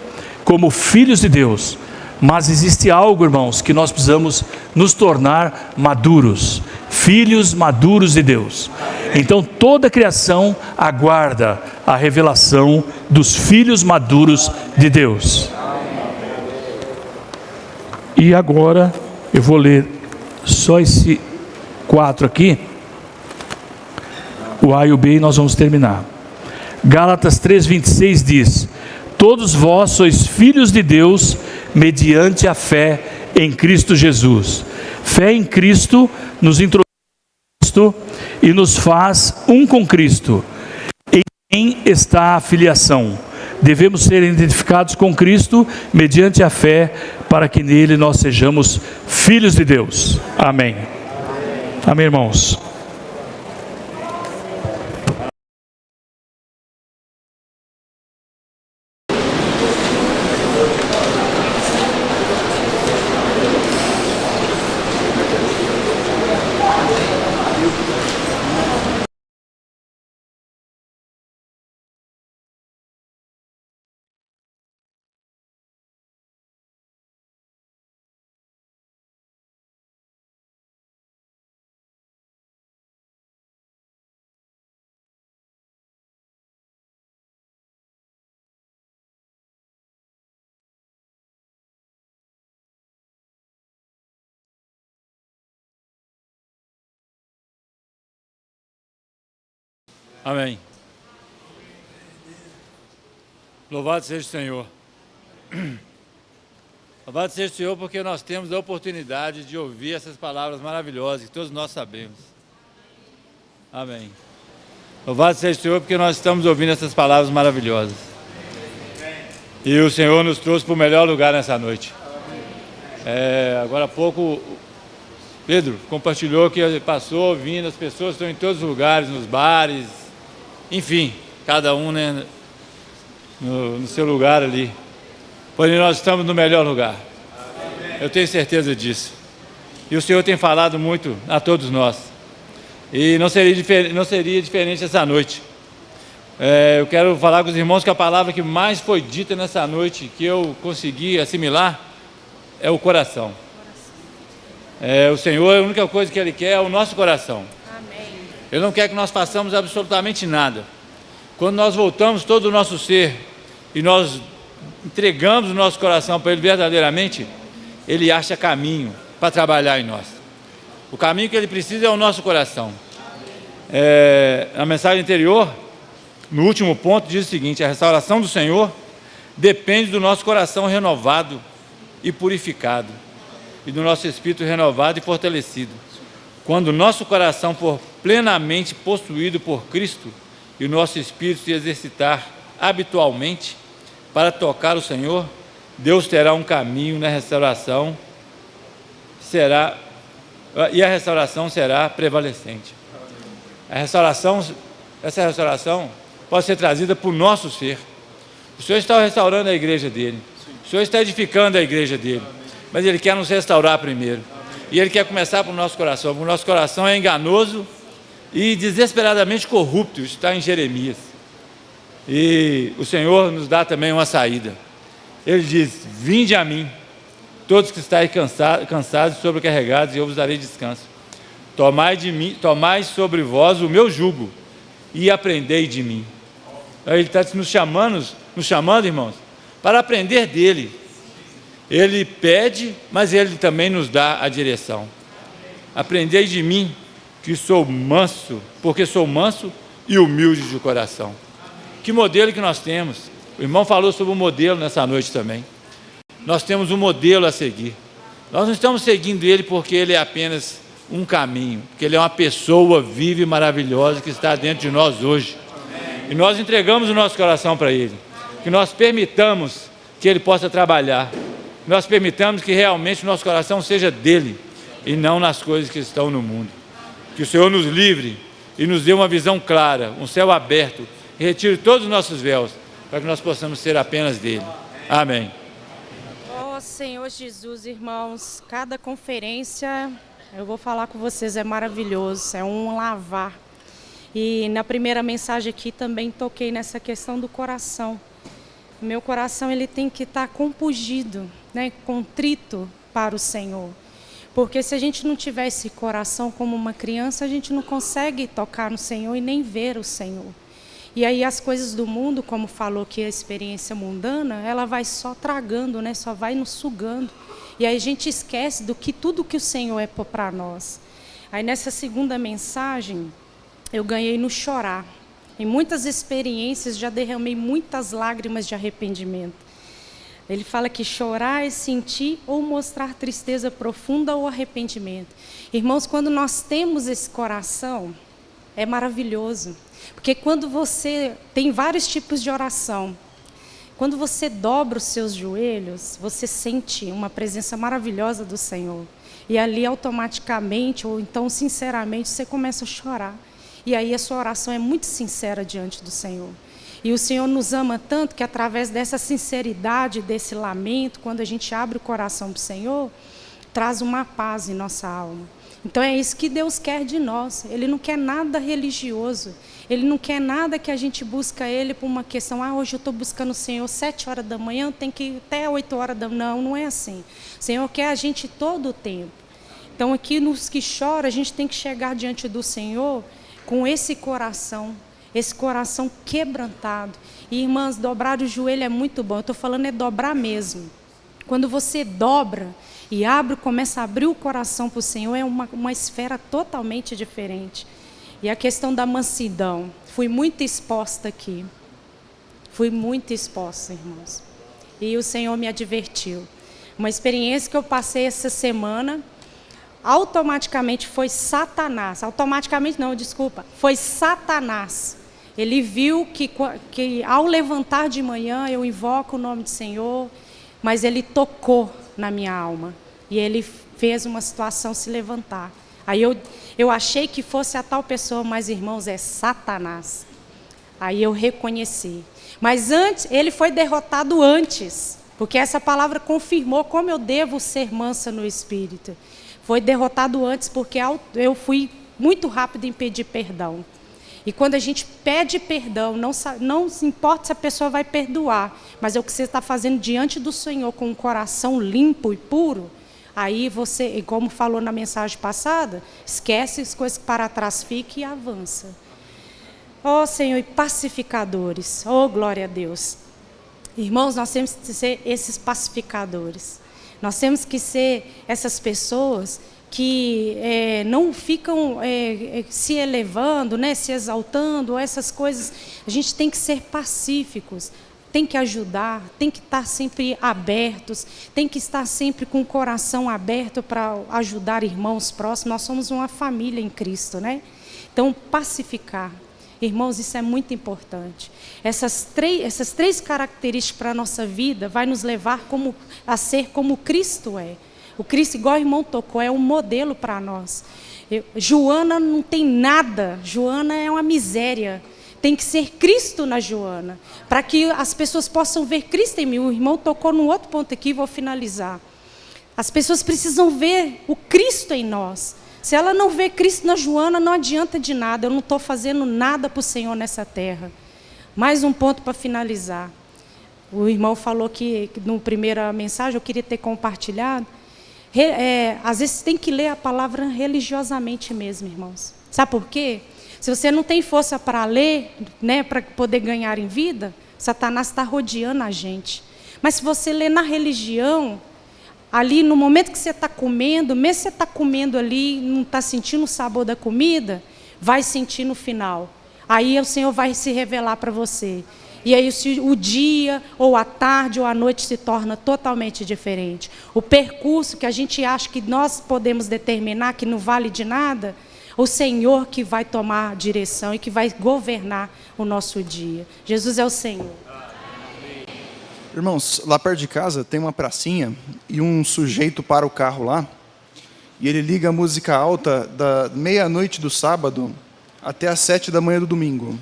como filhos de Deus. Mas existe algo, irmãos, que nós precisamos nos tornar maduros, filhos maduros de Deus. Então toda a criação aguarda a revelação dos filhos maduros de Deus. E agora eu vou ler só esse 4 aqui, o A e o B, e nós vamos terminar. Gálatas 3:26 diz: todos vós sois filhos de Deus mediante a fé em Cristo Jesus. Fé em Cristo nos introduz e nos faz um com Cristo, em está a filiação. Devemos ser identificados com Cristo mediante a fé, para que nele nós sejamos filhos de Deus. Amém. Amém, irmãos. Amém. Louvado seja o Senhor. Louvado seja o Senhor, porque nós temos a oportunidade de ouvir essas palavras maravilhosas que todos nós sabemos. Amém. Louvado seja o Senhor, porque nós estamos ouvindo essas palavras maravilhosas. E o Senhor nos trouxe para o melhor lugar nessa noite. Agora há pouco, Pedro compartilhou que passou ouvindo, as pessoas estão em todos os lugares, nos bares, enfim, cada um, né, no seu lugar ali. Porém, nós estamos no melhor lugar. Eu tenho certeza disso. E o Senhor tem falado muito a todos nós. E não seria diferente essa noite. Eu quero falar com os irmãos que a palavra que mais foi dita nessa noite, que eu consegui assimilar, é o coração. O Senhor, a única coisa que Ele quer é o nosso coração. Ele não quer que nós façamos absolutamente nada. Quando nós voltamos todo o nosso ser e nós entregamos o nosso coração para Ele verdadeiramente, Ele acha caminho para trabalhar em nós. O caminho que Ele precisa é o nosso coração. Na mensagem anterior, no último ponto, diz o seguinte: a restauração do Senhor depende do nosso coração renovado e purificado, e do nosso espírito renovado e fortalecido. Quando o nosso coração for plenamente possuído por Cristo e o nosso espírito se exercitar habitualmente para tocar o Senhor, Deus terá um caminho na restauração, e a restauração será prevalecente. Essa restauração pode ser trazida para o nosso ser. O Senhor está restaurando a igreja dele, o Senhor está edificando a igreja dele, mas Ele quer nos restaurar primeiro. E Ele quer começar para o nosso coração, porque o nosso coração é enganoso e desesperadamente corrupto. Isso está em Jeremias. E o Senhor nos dá também uma saída. Ele diz: vinde a mim, todos que estáis cansados e sobrecarregados, e eu vos darei descanso. Tomai sobre vós o meu jugo e aprendei de mim. Ele está nos chamando, irmãos, para aprender dele. Ele pede, mas Ele também nos dá a direção. Aprendei de mim, que sou manso, porque sou manso e humilde de coração. Que modelo que nós temos? O irmão falou sobre o modelo nessa noite também. Nós temos um modelo a seguir. Nós não estamos seguindo Ele porque Ele é apenas um caminho, porque Ele é uma pessoa viva e maravilhosa que está dentro de nós hoje. E nós entregamos o nosso coração para Ele. Que nós permitamos que Ele possa trabalhar. Nós permitamos que realmente o nosso coração seja dele e não nas coisas que estão no mundo. Que o Senhor nos livre e nos dê uma visão clara, um céu aberto, e retire todos os nossos véus, para que nós possamos ser apenas dele. Amém. Ó Senhor Jesus, irmãos, cada conferência, eu vou falar com vocês, é maravilhoso, é um lavar. E na primeira mensagem aqui também toquei nessa questão do coração. Meu coração ele tem que estar compungido, né, contrito para o Senhor. Porque se a gente não tiver esse coração como uma criança, a gente não consegue tocar no Senhor e nem ver o Senhor. E aí as coisas do mundo, como falou que a experiência mundana, ela vai só tragando, né, só vai nos sugando. E aí a gente esquece do que tudo que o Senhor é para nós. Aí nessa segunda mensagem, eu ganhei no chorar. Em muitas experiências já derramei muitas lágrimas de arrependimento. Ele fala que chorar é sentir ou mostrar tristeza profunda ou arrependimento. Irmãos, quando nós temos esse coração, é maravilhoso. Porque quando você tem vários tipos de oração, quando você dobra os seus joelhos, você sente uma presença maravilhosa do Senhor. E ali automaticamente, ou então sinceramente, você começa a chorar. E aí a sua oração é muito sincera diante do Senhor. E o Senhor nos ama tanto que através dessa sinceridade, desse lamento, quando a gente abre o coração para o Senhor, traz uma paz em nossa alma. Então é isso que Deus quer de nós. Ele não quer nada religioso. Ele não quer nada que a gente busca Ele por uma questão, hoje eu estou buscando o Senhor 7 horas da manhã, tem que ir até 8 horas da manhã. Não, não é assim. O Senhor quer a gente todo o tempo. Então aqui nos que choram, a gente tem que chegar diante do Senhor com esse coração quebrantado. E irmãs, dobrar o joelho é muito bom. Eu estou falando é dobrar mesmo. Quando você dobra e começa a abrir o coração para o Senhor, é uma esfera totalmente diferente. E a questão da mansidão, fui muito exposta aqui. Fui muito exposta, irmãos. E o Senhor me advertiu. Uma experiência que eu passei essa semana, automaticamente foi Satanás. Automaticamente não, desculpa. Foi Satanás. Ele viu que ao levantar de manhã, eu invoco o nome do Senhor, mas ele tocou na minha alma. E ele fez uma situação se levantar. Aí eu achei que fosse a tal pessoa, mas irmãos, é Satanás. Aí eu reconheci. Mas antes, ele foi derrotado antes, porque essa palavra confirmou como eu devo ser mansa no espírito. Foi derrotado antes porque eu fui muito rápido em pedir perdão. E quando a gente pede perdão, não importa se a pessoa vai perdoar, mas é o que você está fazendo diante do Senhor com um coração limpo e puro. Aí você, como falou na mensagem passada, esquece as coisas que para trás ficam e avança. Ó Senhor, e pacificadores, glória a Deus. Irmãos, nós temos que ser esses pacificadores. Nós temos que ser essas pessoas que não ficam se elevando, né, se exaltando, essas coisas. A gente tem que ser pacíficos. Tem que ajudar, tem que estar sempre abertos, tem que estar sempre com o coração aberto para ajudar irmãos próximos. Nós somos uma família em Cristo, né? Então, pacificar. Irmãos, isso é muito importante. Essas três características para a nossa vida vai nos levar a ser como Cristo é. O Cristo, igual o irmão tocou, é um modelo para nós. Joana não tem nada, Joana é uma miséria. Tem que ser Cristo na Joana, para que as pessoas possam ver Cristo em mim. O irmão tocou num outro ponto aqui, vou finalizar. As pessoas precisam ver o Cristo em nós. Se ela não vê Cristo na Joana, não adianta de nada. Eu não estou fazendo nada para o Senhor nessa terra. Mais um ponto para finalizar. O irmão falou que, na primeira mensagem, eu queria ter compartilhado. Às vezes tem que ler a palavra religiosamente mesmo, irmãos. Sabe por quê? Se você não tem força para ler, né, para poder ganhar em vida, Satanás está rodeando a gente. Mas se você ler na religião, ali no momento que você está comendo, mesmo que você está comendo ali, não está sentindo o sabor da comida, vai sentir no final. Aí o Senhor vai se revelar para você. E aí o dia, ou a tarde, ou a noite se torna totalmente diferente. O percurso que a gente acha que nós podemos determinar, que não vale de nada, o Senhor que vai tomar direção e que vai governar o nosso dia. Jesus é o Senhor. Irmãos, lá perto de casa tem uma pracinha e um sujeito para o carro lá e ele liga a música alta da meia-noite do sábado até às 7 da manhã do domingo.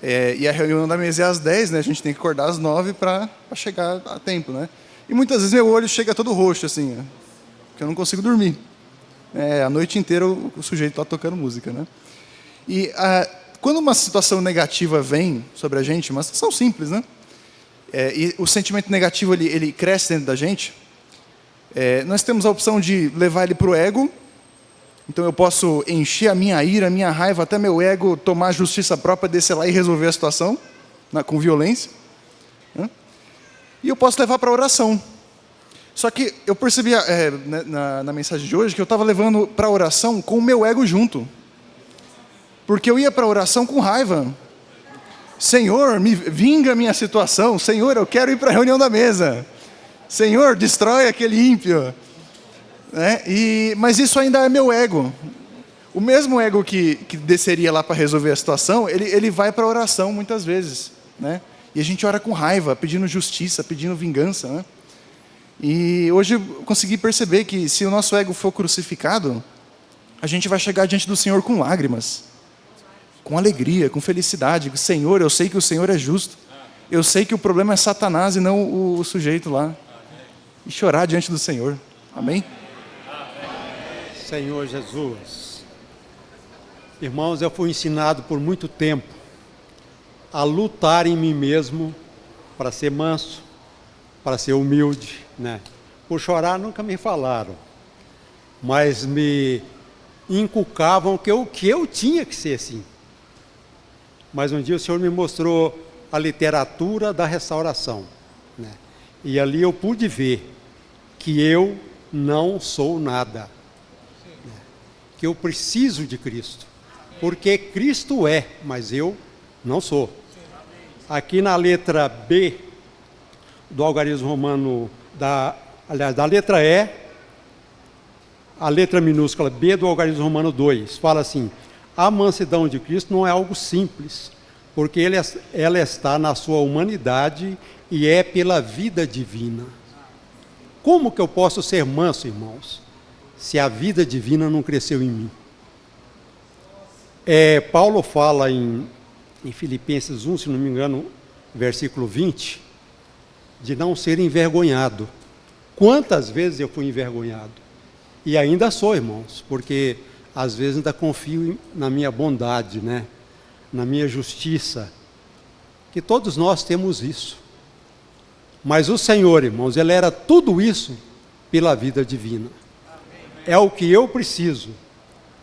E a reunião da mesa é às 10, né? A gente tem que acordar às 9 para chegar a tempo, né? E muitas vezes meu olho chega todo roxo, assim, porque eu não consigo dormir. A noite inteira o sujeito está tocando música, né? E quando uma situação negativa vem sobre a gente, uma situação simples, né? E o sentimento negativo ele cresce dentro da gente, nós temos a opção de levar ele para o ego. Então eu posso encher a minha ira, a minha raiva, até meu ego tomar a justiça própria, descer lá e resolver a situação, com violência, né? E eu posso levar para a oração. Só que eu percebi na mensagem de hoje que eu estava levando para a oração com o meu ego junto. Porque eu ia para a oração com raiva. Senhor, me vinga a minha situação. Senhor, eu quero ir para a reunião da mesa. Senhor, destrói aquele ímpio. Mas isso ainda é meu ego. O mesmo ego que desceria lá para resolver a situação, ele vai para a oração muitas vezes, né? E a gente ora com raiva, pedindo justiça, pedindo vingança, né? E hoje eu consegui perceber que se o nosso ego for crucificado, a gente vai chegar diante do Senhor com lágrimas, com alegria, com felicidade. Senhor, eu sei que o Senhor é justo. Eu sei que o problema é Satanás e não o sujeito lá. E chorar diante do Senhor. Amém? Senhor Jesus. Irmãos, eu fui ensinado por muito tempo a lutar em mim mesmo para ser manso, para ser humilde, né? Por chorar nunca me falaram, mas me inculcavam que eu tinha que ser assim. Mas um dia o Senhor me mostrou a literatura da restauração, né? E ali eu pude ver que eu não sou nada, né? Que eu preciso de Cristo, porque Cristo é, mas eu não sou. Aqui na letra B do algarismo romano, da letra E, a letra minúscula B do algarismo romano 2, fala assim: a mansidão de Cristo não é algo simples, porque ela está na sua humanidade e é pela vida divina. Como que eu posso ser manso, irmãos, se a vida divina não cresceu em mim? Paulo fala em Filipenses 1, se não me engano, versículo 20, de não ser envergonhado. Quantas vezes eu fui envergonhado? E ainda sou, irmãos, porque às vezes ainda confio na minha bondade, né? Na minha justiça, que todos nós temos isso. Mas o Senhor, irmãos, Ele era tudo isso pela vida divina. É o que eu preciso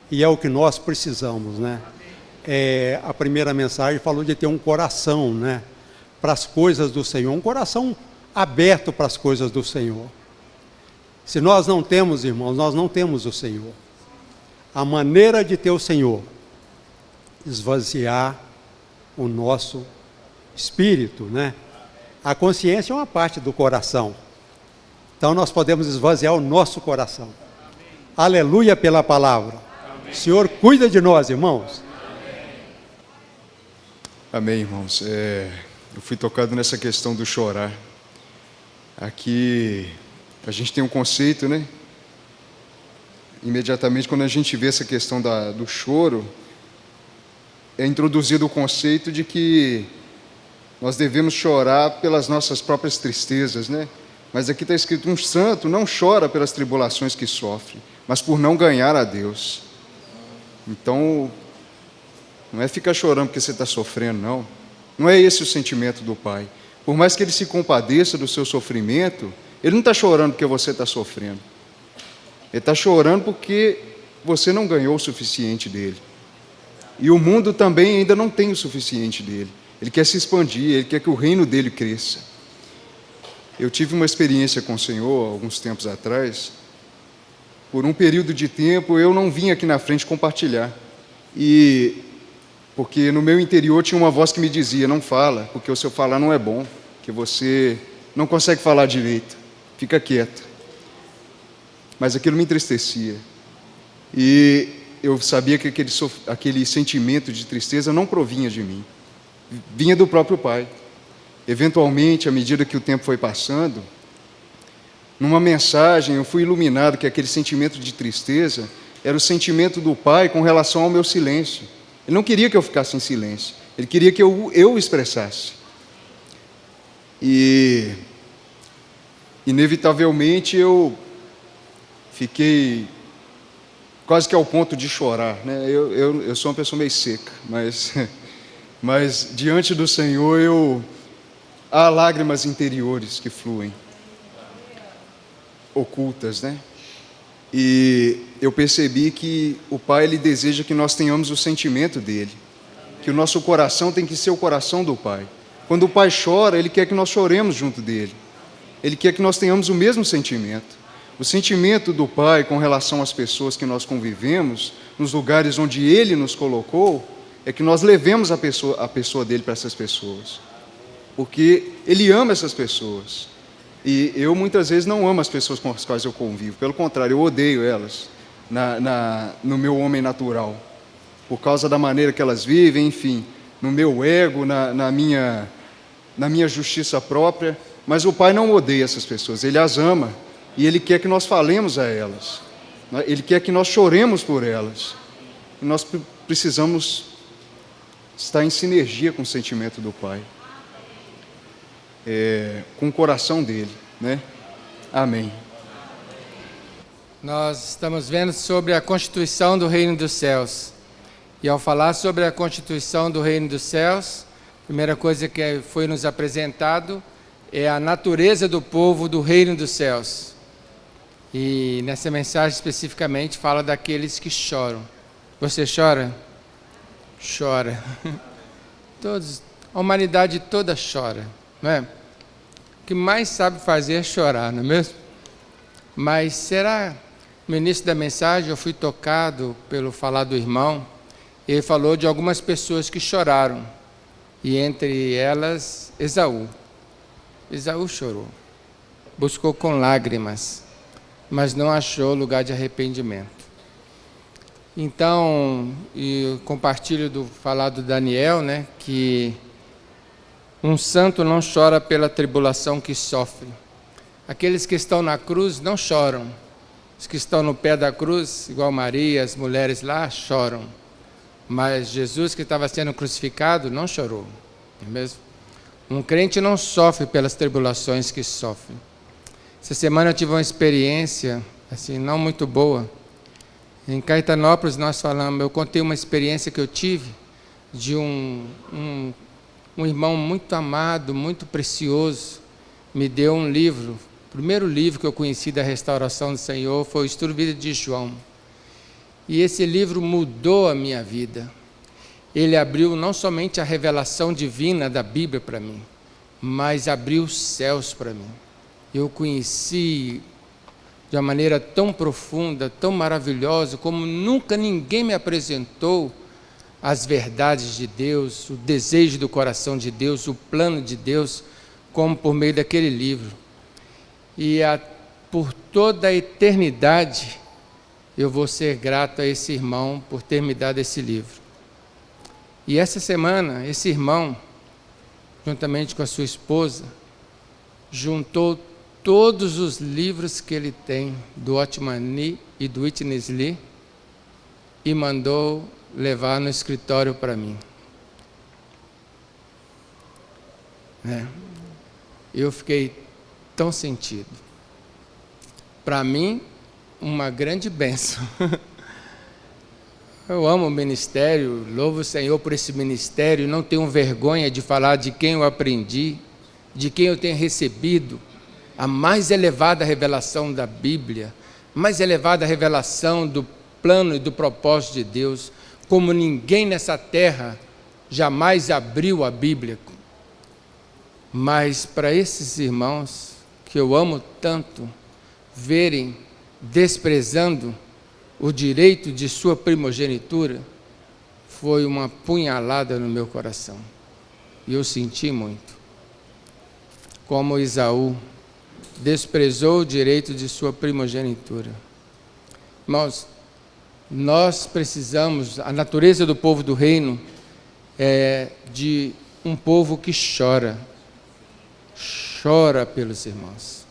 e é o que nós precisamos, né? A primeira mensagem falou de ter um coração, né, para as coisas do Senhor, um coração aberto para as coisas do Senhor. Se nós não temos, irmãos, nós não temos o Senhor. A maneira de ter o Senhor, esvaziar o nosso espírito, né? A consciência é uma parte do coração. Então nós podemos esvaziar o nosso coração. Amém. Aleluia pela palavra. Amém. O Senhor cuida de nós, irmãos. Amém, irmãos. Eu fui tocado nessa questão do chorar. Aqui a gente tem um conceito, né? Imediatamente quando a gente vê essa questão do choro, é introduzido o conceito de que nós devemos chorar pelas nossas próprias tristezas, né? Mas aqui está escrito: um santo não chora pelas tribulações que sofre, mas por não ganhar a Deus. Então, não é ficar chorando porque você está sofrendo, não. Não é esse o sentimento do Pai. Por mais que Ele se compadeça do seu sofrimento, Ele não está chorando porque você está sofrendo. Ele está chorando porque você não ganhou o suficiente dele. E o mundo também ainda não tem o suficiente dele. Ele quer se expandir, Ele quer que o reino dele cresça. Eu tive uma experiência com o Senhor, alguns tempos atrás. Por um período de tempo, eu não vim aqui na frente compartilhar. Porque no meu interior tinha uma voz que me dizia: não fala, porque o seu falar não é bom, que você não consegue falar direito, fica quieto. Mas aquilo me entristecia. E eu sabia que aquele sentimento de tristeza não provinha de mim, vinha do próprio Pai. Eventualmente, à medida que o tempo foi passando, numa mensagem eu fui iluminado que aquele sentimento de tristeza era o sentimento do Pai com relação ao meu silêncio. Ele não queria que eu ficasse em silêncio, Ele queria que eu expressasse. E inevitavelmente eu fiquei quase que ao ponto de chorar, né? Eu sou uma pessoa meio seca, mas diante do Senhor há lágrimas interiores que fluem, ocultas, né? E eu percebi que o Pai, Ele deseja que nós tenhamos o sentimento dEle, que o nosso coração tem que ser o coração do Pai. Quando o Pai chora, Ele quer que nós choremos junto dEle. Ele quer que nós tenhamos o mesmo sentimento. O sentimento do Pai com relação às pessoas que nós convivemos, nos lugares onde Ele nos colocou, é que nós levemos a pessoa dEle para essas pessoas. Porque Ele ama essas pessoas. E eu muitas vezes não amo as pessoas com as quais eu convivo. Pelo contrário, eu odeio elas. no meu homem natural, por causa da maneira que elas vivem, enfim, no meu ego, na minha justiça própria. Mas o Pai não odeia essas pessoas, Ele as ama, e Ele quer que nós falemos a elas, Ele quer que nós choremos por elas, e nós precisamos estar em sinergia com o sentimento do Pai, com o coração dele, né? Amém. Nós estamos vendo sobre a constituição do reino dos céus. E ao falar sobre a constituição do reino dos céus, a primeira coisa que foi nos apresentado é a natureza do povo do reino dos céus. E nessa mensagem especificamente fala daqueles que choram. Você chora? Chora. Todos, a humanidade toda chora, não é? O que mais sabe fazer é chorar, não é mesmo? Mas será, no início da mensagem eu fui tocado pelo falar do irmão. Ele falou de algumas pessoas que choraram, e entre elas Esaú. Esaú chorou, buscou com lágrimas, mas não achou lugar de arrependimento. Então, eu compartilho do falar do Daniel, né, que um santo não chora pela tribulação que sofre. Aqueles que estão na cruz não choram. Os que estão no pé da cruz, igual Maria, as mulheres lá, choram. Mas Jesus, que estava sendo crucificado, não chorou, não é mesmo? Um crente não sofre pelas tribulações que sofre. Essa semana eu tive uma experiência, assim, não muito boa. Em Caetanópolis eu contei uma experiência que eu tive de um irmão muito amado, muito precioso, me deu um livro. O primeiro livro que eu conheci da restauração do Senhor foi o Estudo de Vida de João. E esse livro mudou a minha vida. Ele abriu não somente a revelação divina da Bíblia para mim, mas abriu os céus para mim. Eu conheci de uma maneira tão profunda, tão maravilhosa, como nunca ninguém me apresentou as verdades de Deus, o desejo do coração de Deus, o plano de Deus, como por meio daquele livro. E por toda a eternidade, eu vou ser grato a esse irmão por ter me dado esse livro. E essa semana, esse irmão, juntamente com a sua esposa, juntou todos os livros que ele tem do Watchman Nee e do Witness Lee e mandou levar no escritório para mim. Eu fiquei tão sentido. Para mim, uma grande bênção. Eu amo o ministério, louvo o Senhor por esse ministério, não tenho vergonha de falar de quem eu aprendi, de quem eu tenho recebido a mais elevada revelação da Bíblia, mais elevada revelação do plano e do propósito de Deus, como ninguém nessa terra jamais abriu a Bíblia. Mas para esses irmãos que eu amo tanto, verem desprezando o direito de sua primogenitura, foi uma punhalada no meu coração. E eu senti muito. Como Esaú desprezou o direito de sua primogenitura. Irmãos, nós precisamos, a natureza do povo do reino é de um povo que chora pelos irmãos.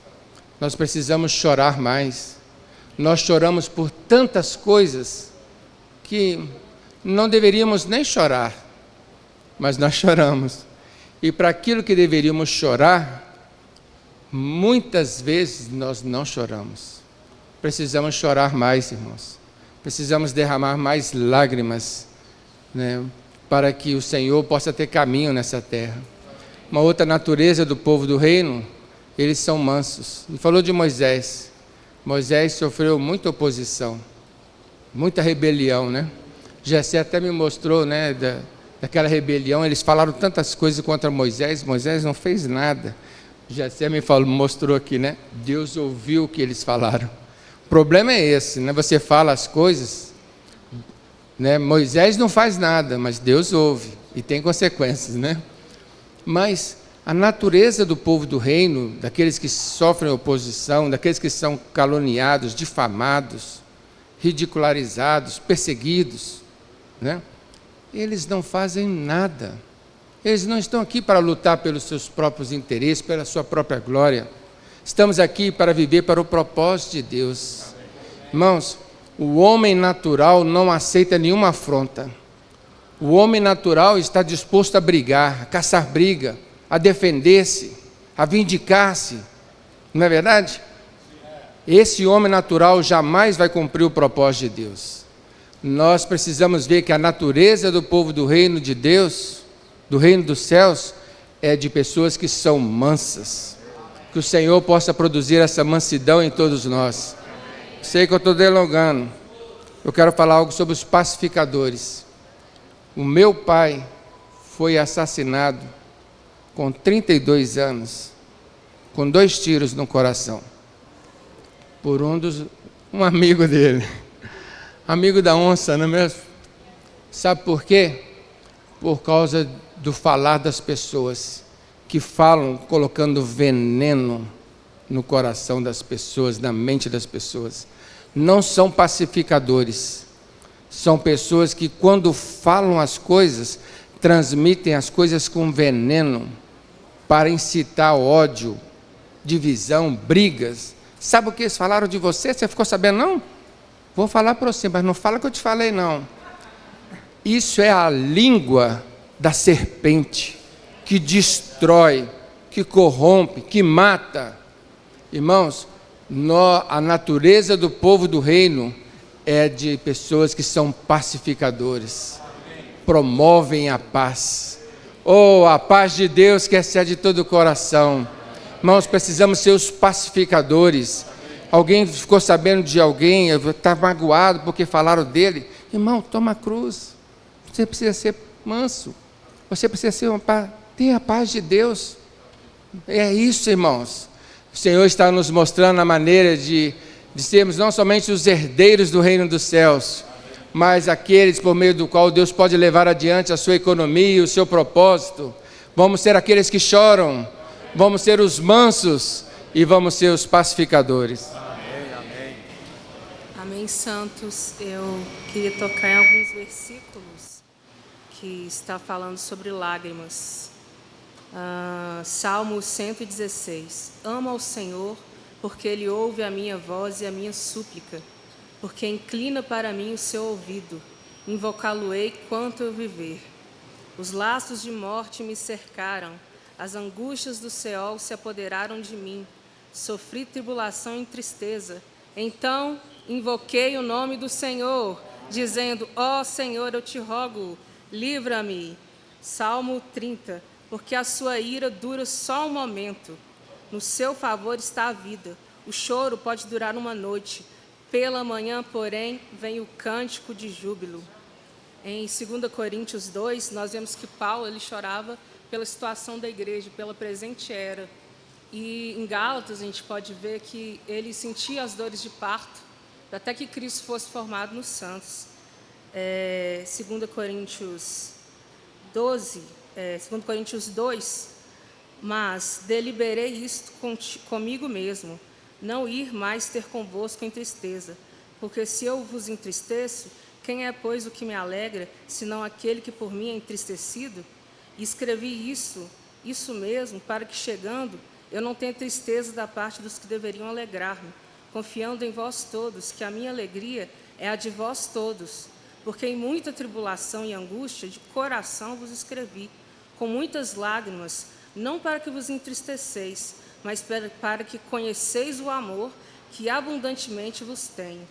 Nós precisamos chorar mais. Nós choramos por tantas coisas que não deveríamos nem chorar, mas nós choramos. E para aquilo que deveríamos chorar, muitas vezes nós não choramos. Precisamos chorar mais, irmãos. Precisamos derramar mais lágrimas, né, para que o Senhor possa ter caminho nessa terra. Uma outra natureza do povo do reino, eles são mansos. E falou de Moisés. Moisés sofreu muita oposição, muita rebelião, né? Jessé até me mostrou, né, daquela rebelião. Eles falaram tantas coisas contra Moisés. Moisés não fez nada. Jessé mostrou aqui, né? Deus ouviu o que eles falaram. O problema é esse, né? Você fala as coisas, né? Moisés não faz nada, mas Deus ouve e tem consequências, né? Mas a natureza do povo do reino, daqueles que sofrem oposição, daqueles que são caluniados, difamados, ridicularizados, perseguidos, né? Eles não fazem nada. Eles não estão aqui para lutar pelos seus próprios interesses, pela sua própria glória. Estamos aqui para viver para o propósito de Deus. Irmãos, o homem natural não aceita nenhuma afronta. O homem natural está disposto a brigar, a caçar briga, a defender-se, a vindicar-se. Não é verdade? Esse homem natural jamais vai cumprir o propósito de Deus. Nós precisamos ver que a natureza do povo do reino de Deus, do reino dos céus, é de pessoas que são mansas. Que o Senhor possa produzir essa mansidão em todos nós. Sei que eu estou delongando. Eu quero falar algo sobre os pacificadores. O meu pai foi assassinado com 32 anos, com 2 tiros no coração, por um amigo dele. Amigo da onça, não é mesmo? Sabe por quê? Por causa do falar das pessoas, que falam colocando veneno no coração das pessoas, na mente das pessoas. Não são pacificadores. São pessoas que, quando falam as coisas, transmitem as coisas com veneno para incitar ódio, divisão, brigas. Sabe o que eles falaram de você? Você ficou sabendo, não? Vou falar para você, mas não fala que eu te falei, não. Isso é a língua da serpente, que destrói, que corrompe, que mata. Irmãos, a natureza do povo do reino é de pessoas que são pacificadores, promovem a paz. Oh, a paz de Deus que excede todo o coração. Irmãos, precisamos ser os pacificadores. Alguém ficou sabendo de alguém, está magoado porque falaram dele. Irmão, toma a cruz. Você precisa ser manso. Você precisa ser ter a paz de Deus. É isso, irmãos. O Senhor está nos mostrando a maneira de sermos não somente os herdeiros do reino dos céus, mas aqueles por meio do qual Deus pode levar adiante a sua economia, o seu propósito. Vamos ser aqueles que choram, vamos ser os mansos e vamos ser os pacificadores. Amém, santos. Eu queria tocar em alguns versículos que está falando sobre lágrimas. Salmo 116. Amo ao Senhor, porque Ele ouve a minha voz e a minha súplica, porque inclina para mim o seu ouvido. Invocá-lo-ei quanto eu viver. Os laços de morte me cercaram, as angústias do Seol se apoderaram de mim. Sofri tribulação e tristeza. Então invoquei o nome do Senhor, dizendo: ó Senhor, eu te rogo, livra-me. Salmo 30. Porque a sua ira dura só um momento. No seu favor está a vida. O choro pode durar uma noite. Pela manhã, porém, vem o cântico de júbilo. Em 2 Coríntios 2, nós vemos que Paulo ele chorava pela situação da igreja, pela presente era. E em Gálatas a gente pode ver que ele sentia as dores de parto, até que Cristo fosse formado nos santos. 2 Coríntios 2, mas deliberei isto comigo mesmo, não ir mais ter convosco em tristeza, porque se eu vos entristeço, quem é, pois, o que me alegra, senão aquele que por mim é entristecido? E escrevi isso mesmo, para que, chegando, eu não tenha tristeza da parte dos que deveriam alegrar-me, confiando em vós todos, que a minha alegria é a de vós todos, porque em muita tribulação e angústia de coração vos escrevi, com muitas lágrimas, não para que vos entristeceis, mas para que conheceis o amor que abundantemente vos tenho.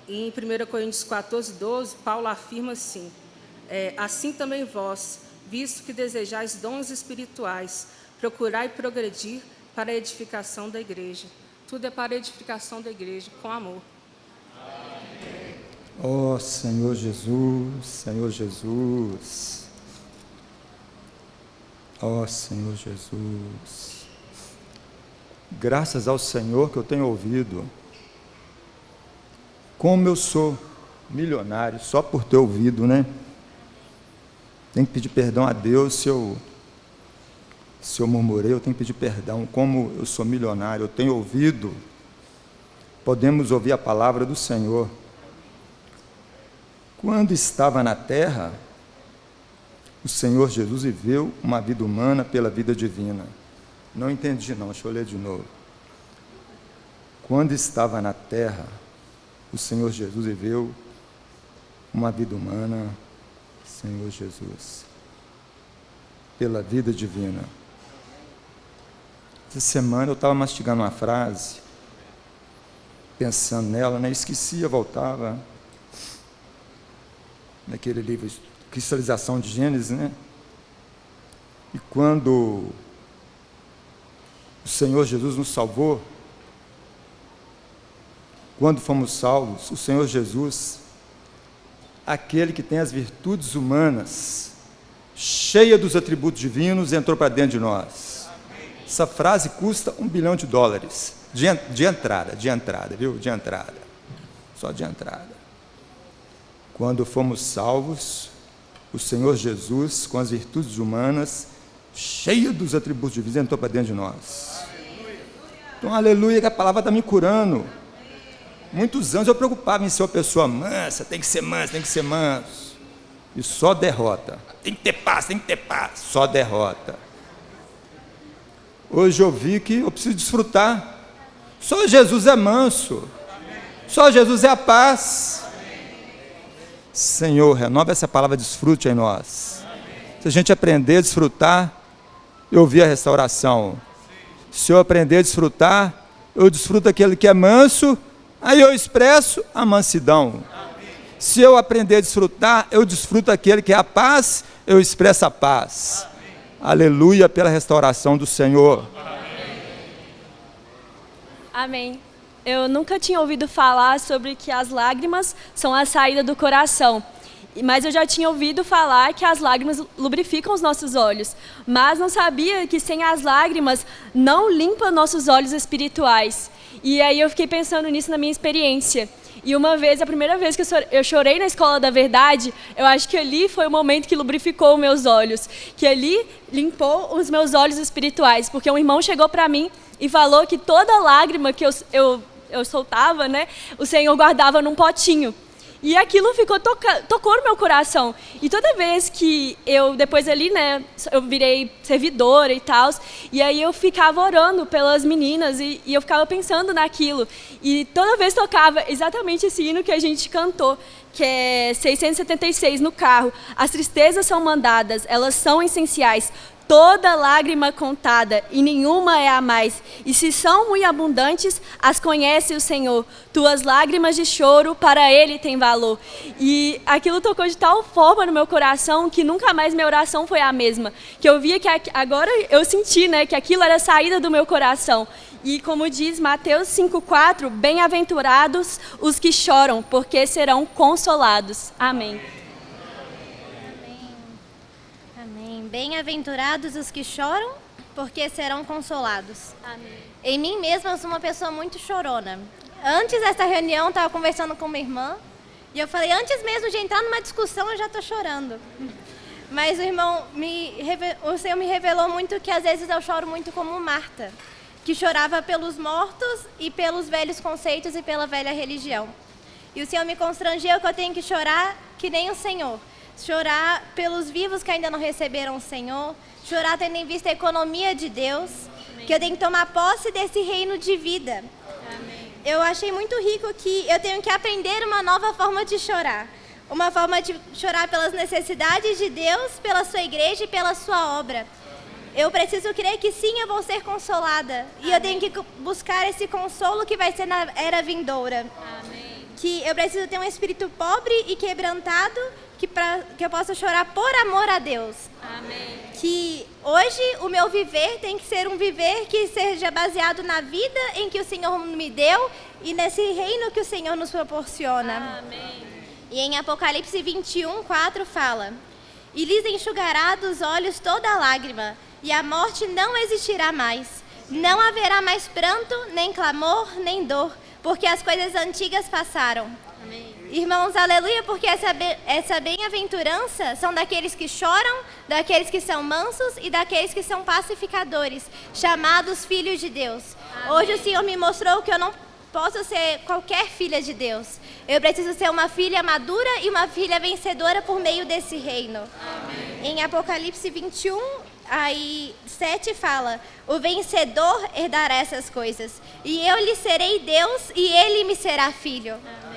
E em 1 Coríntios 14, 12, Paulo afirma assim: assim também vós, visto que desejais dons espirituais, procurai progredir para a edificação da igreja. Tudo é para a edificação da igreja, com amor. Ó Senhor Jesus, Senhor Jesus. Ó Senhor Jesus. Graças ao Senhor que eu tenho ouvido. Como eu sou milionário só por ter ouvido, né? Tenho que pedir perdão a Deus se eu murmurei, eu tenho que pedir perdão. Como eu sou milionário, eu tenho ouvido. Podemos ouvir a palavra do Senhor. Quando estava na terra, o Senhor Jesus viveu uma vida humana pela vida divina. Não entendi não, deixa eu ler de novo. Quando estava na terra, o Senhor Jesus viveu uma vida humana, Senhor Jesus, pela vida divina. Essa semana eu estava mastigando uma frase, pensando nela, né? Esquecia, voltava naquele livro Cristalização de Gênesis, né? E quando o Senhor Jesus nos salvou, quando fomos salvos, o Senhor Jesus, aquele que tem as virtudes humanas, cheia dos atributos divinos, entrou para dentro de nós. Essa frase custa $1 bilhão de entrada, viu? De entrada, só de entrada. Quando fomos salvos, o Senhor Jesus, com as virtudes humanas, cheio dos atributos divinos, entrou para dentro de nós. Então, aleluia, que a palavra está me curando. Muitos anos eu preocupava em ser uma pessoa mansa, tem que ser manso. E só derrota. Tem que ter paz, só derrota. Hoje eu vi que eu preciso desfrutar. Só Jesus é manso. Só Jesus é a paz. Senhor, renova essa palavra desfrute em nós. Se a gente aprender a desfrutar, eu vi a restauração. Se eu aprender a desfrutar, eu desfruto aquele que é manso, aí eu expresso a mansidão. Se eu aprender a desfrutar, eu desfruto aquele que é a paz, eu expresso a paz. Aleluia pela restauração do Senhor. Amém. Eu nunca tinha ouvido falar sobre que as lágrimas são a saída do coração. Mas eu já tinha ouvido falar que as lágrimas lubrificam os nossos olhos. Mas não sabia que sem as lágrimas não limpa nossos olhos espirituais. E aí eu fiquei pensando nisso na minha experiência. E uma vez, a primeira vez que eu chorei na Escola da Verdade, eu acho que ali foi o momento que lubrificou os meus olhos. Que ali limpou os meus olhos espirituais. Porque um irmão chegou para mim e falou que toda lágrima que eu soltava, né, o Senhor guardava num potinho. E aquilo tocou no meu coração. E toda vez que depois ali, né, eu virei servidora e tal, e aí eu ficava orando pelas meninas e eu ficava pensando naquilo. E toda vez tocava exatamente esse hino que a gente cantou, que é 676 no carro. As tristezas são mandadas, elas são essenciais. Toda lágrima contada, e nenhuma é a mais. E se são muito abundantes, as conhece o Senhor. Tuas lágrimas de choro, para Ele tem valor. E aquilo tocou de tal forma no meu coração, que nunca mais minha oração foi a mesma. Que eu via que agora eu senti, né, que aquilo era a saída do meu coração. E como diz Mateus 5,4, bem-aventurados os que choram, porque serão consolados. Amém. Bem-aventurados os que choram, porque serão consolados. Amém. Em mim mesma, eu sou uma pessoa muito chorona. Antes dessa reunião, eu estava conversando com minha irmã, e eu falei, antes mesmo de entrar numa discussão, eu já estou chorando. Mas o Senhor me revelou muito que às vezes eu choro muito como Marta, que chorava pelos mortos e pelos velhos conceitos e pela velha religião. E o Senhor me constrangeu que eu tenho que chorar que nem o Senhor. Chorar pelos vivos que ainda não receberam o Senhor, chorar tendo em vista a economia de Deus, amém, que eu tenho que tomar posse desse reino de vida. Amém. Eu achei muito rico que eu tenho que aprender uma nova forma de chorar. Uma forma de chorar pelas necessidades de Deus, pela sua igreja e pela sua obra. Eu preciso crer que sim, eu vou ser consolada. E amém, eu tenho que buscar esse consolo que vai ser na era vindoura. Amém. Que eu preciso ter um espírito pobre e quebrantado, que eu possa chorar por amor a Deus. Amém. Que hoje o meu viver tem que ser um viver que seja baseado na vida em que o Senhor me deu e nesse reino que o Senhor nos proporciona. Amém. E em Apocalipse 21:4 fala: e lhes enxugará dos olhos toda lágrima, e a morte não existirá mais. Não haverá mais pranto, nem clamor, nem dor, porque as coisas antigas passaram. Amém. Irmãos, aleluia, porque essa bem-aventurança são daqueles que choram, daqueles que são mansos e daqueles que são pacificadores, chamados filhos de Deus. Amém. Hoje o Senhor me mostrou que eu não posso ser qualquer filha de Deus. Eu preciso ser uma filha madura e uma filha vencedora por meio desse reino. Amém. Em Apocalipse 21, aí 7 fala: o vencedor herdará essas coisas, e eu lhe serei Deus e ele me será filho. Amém.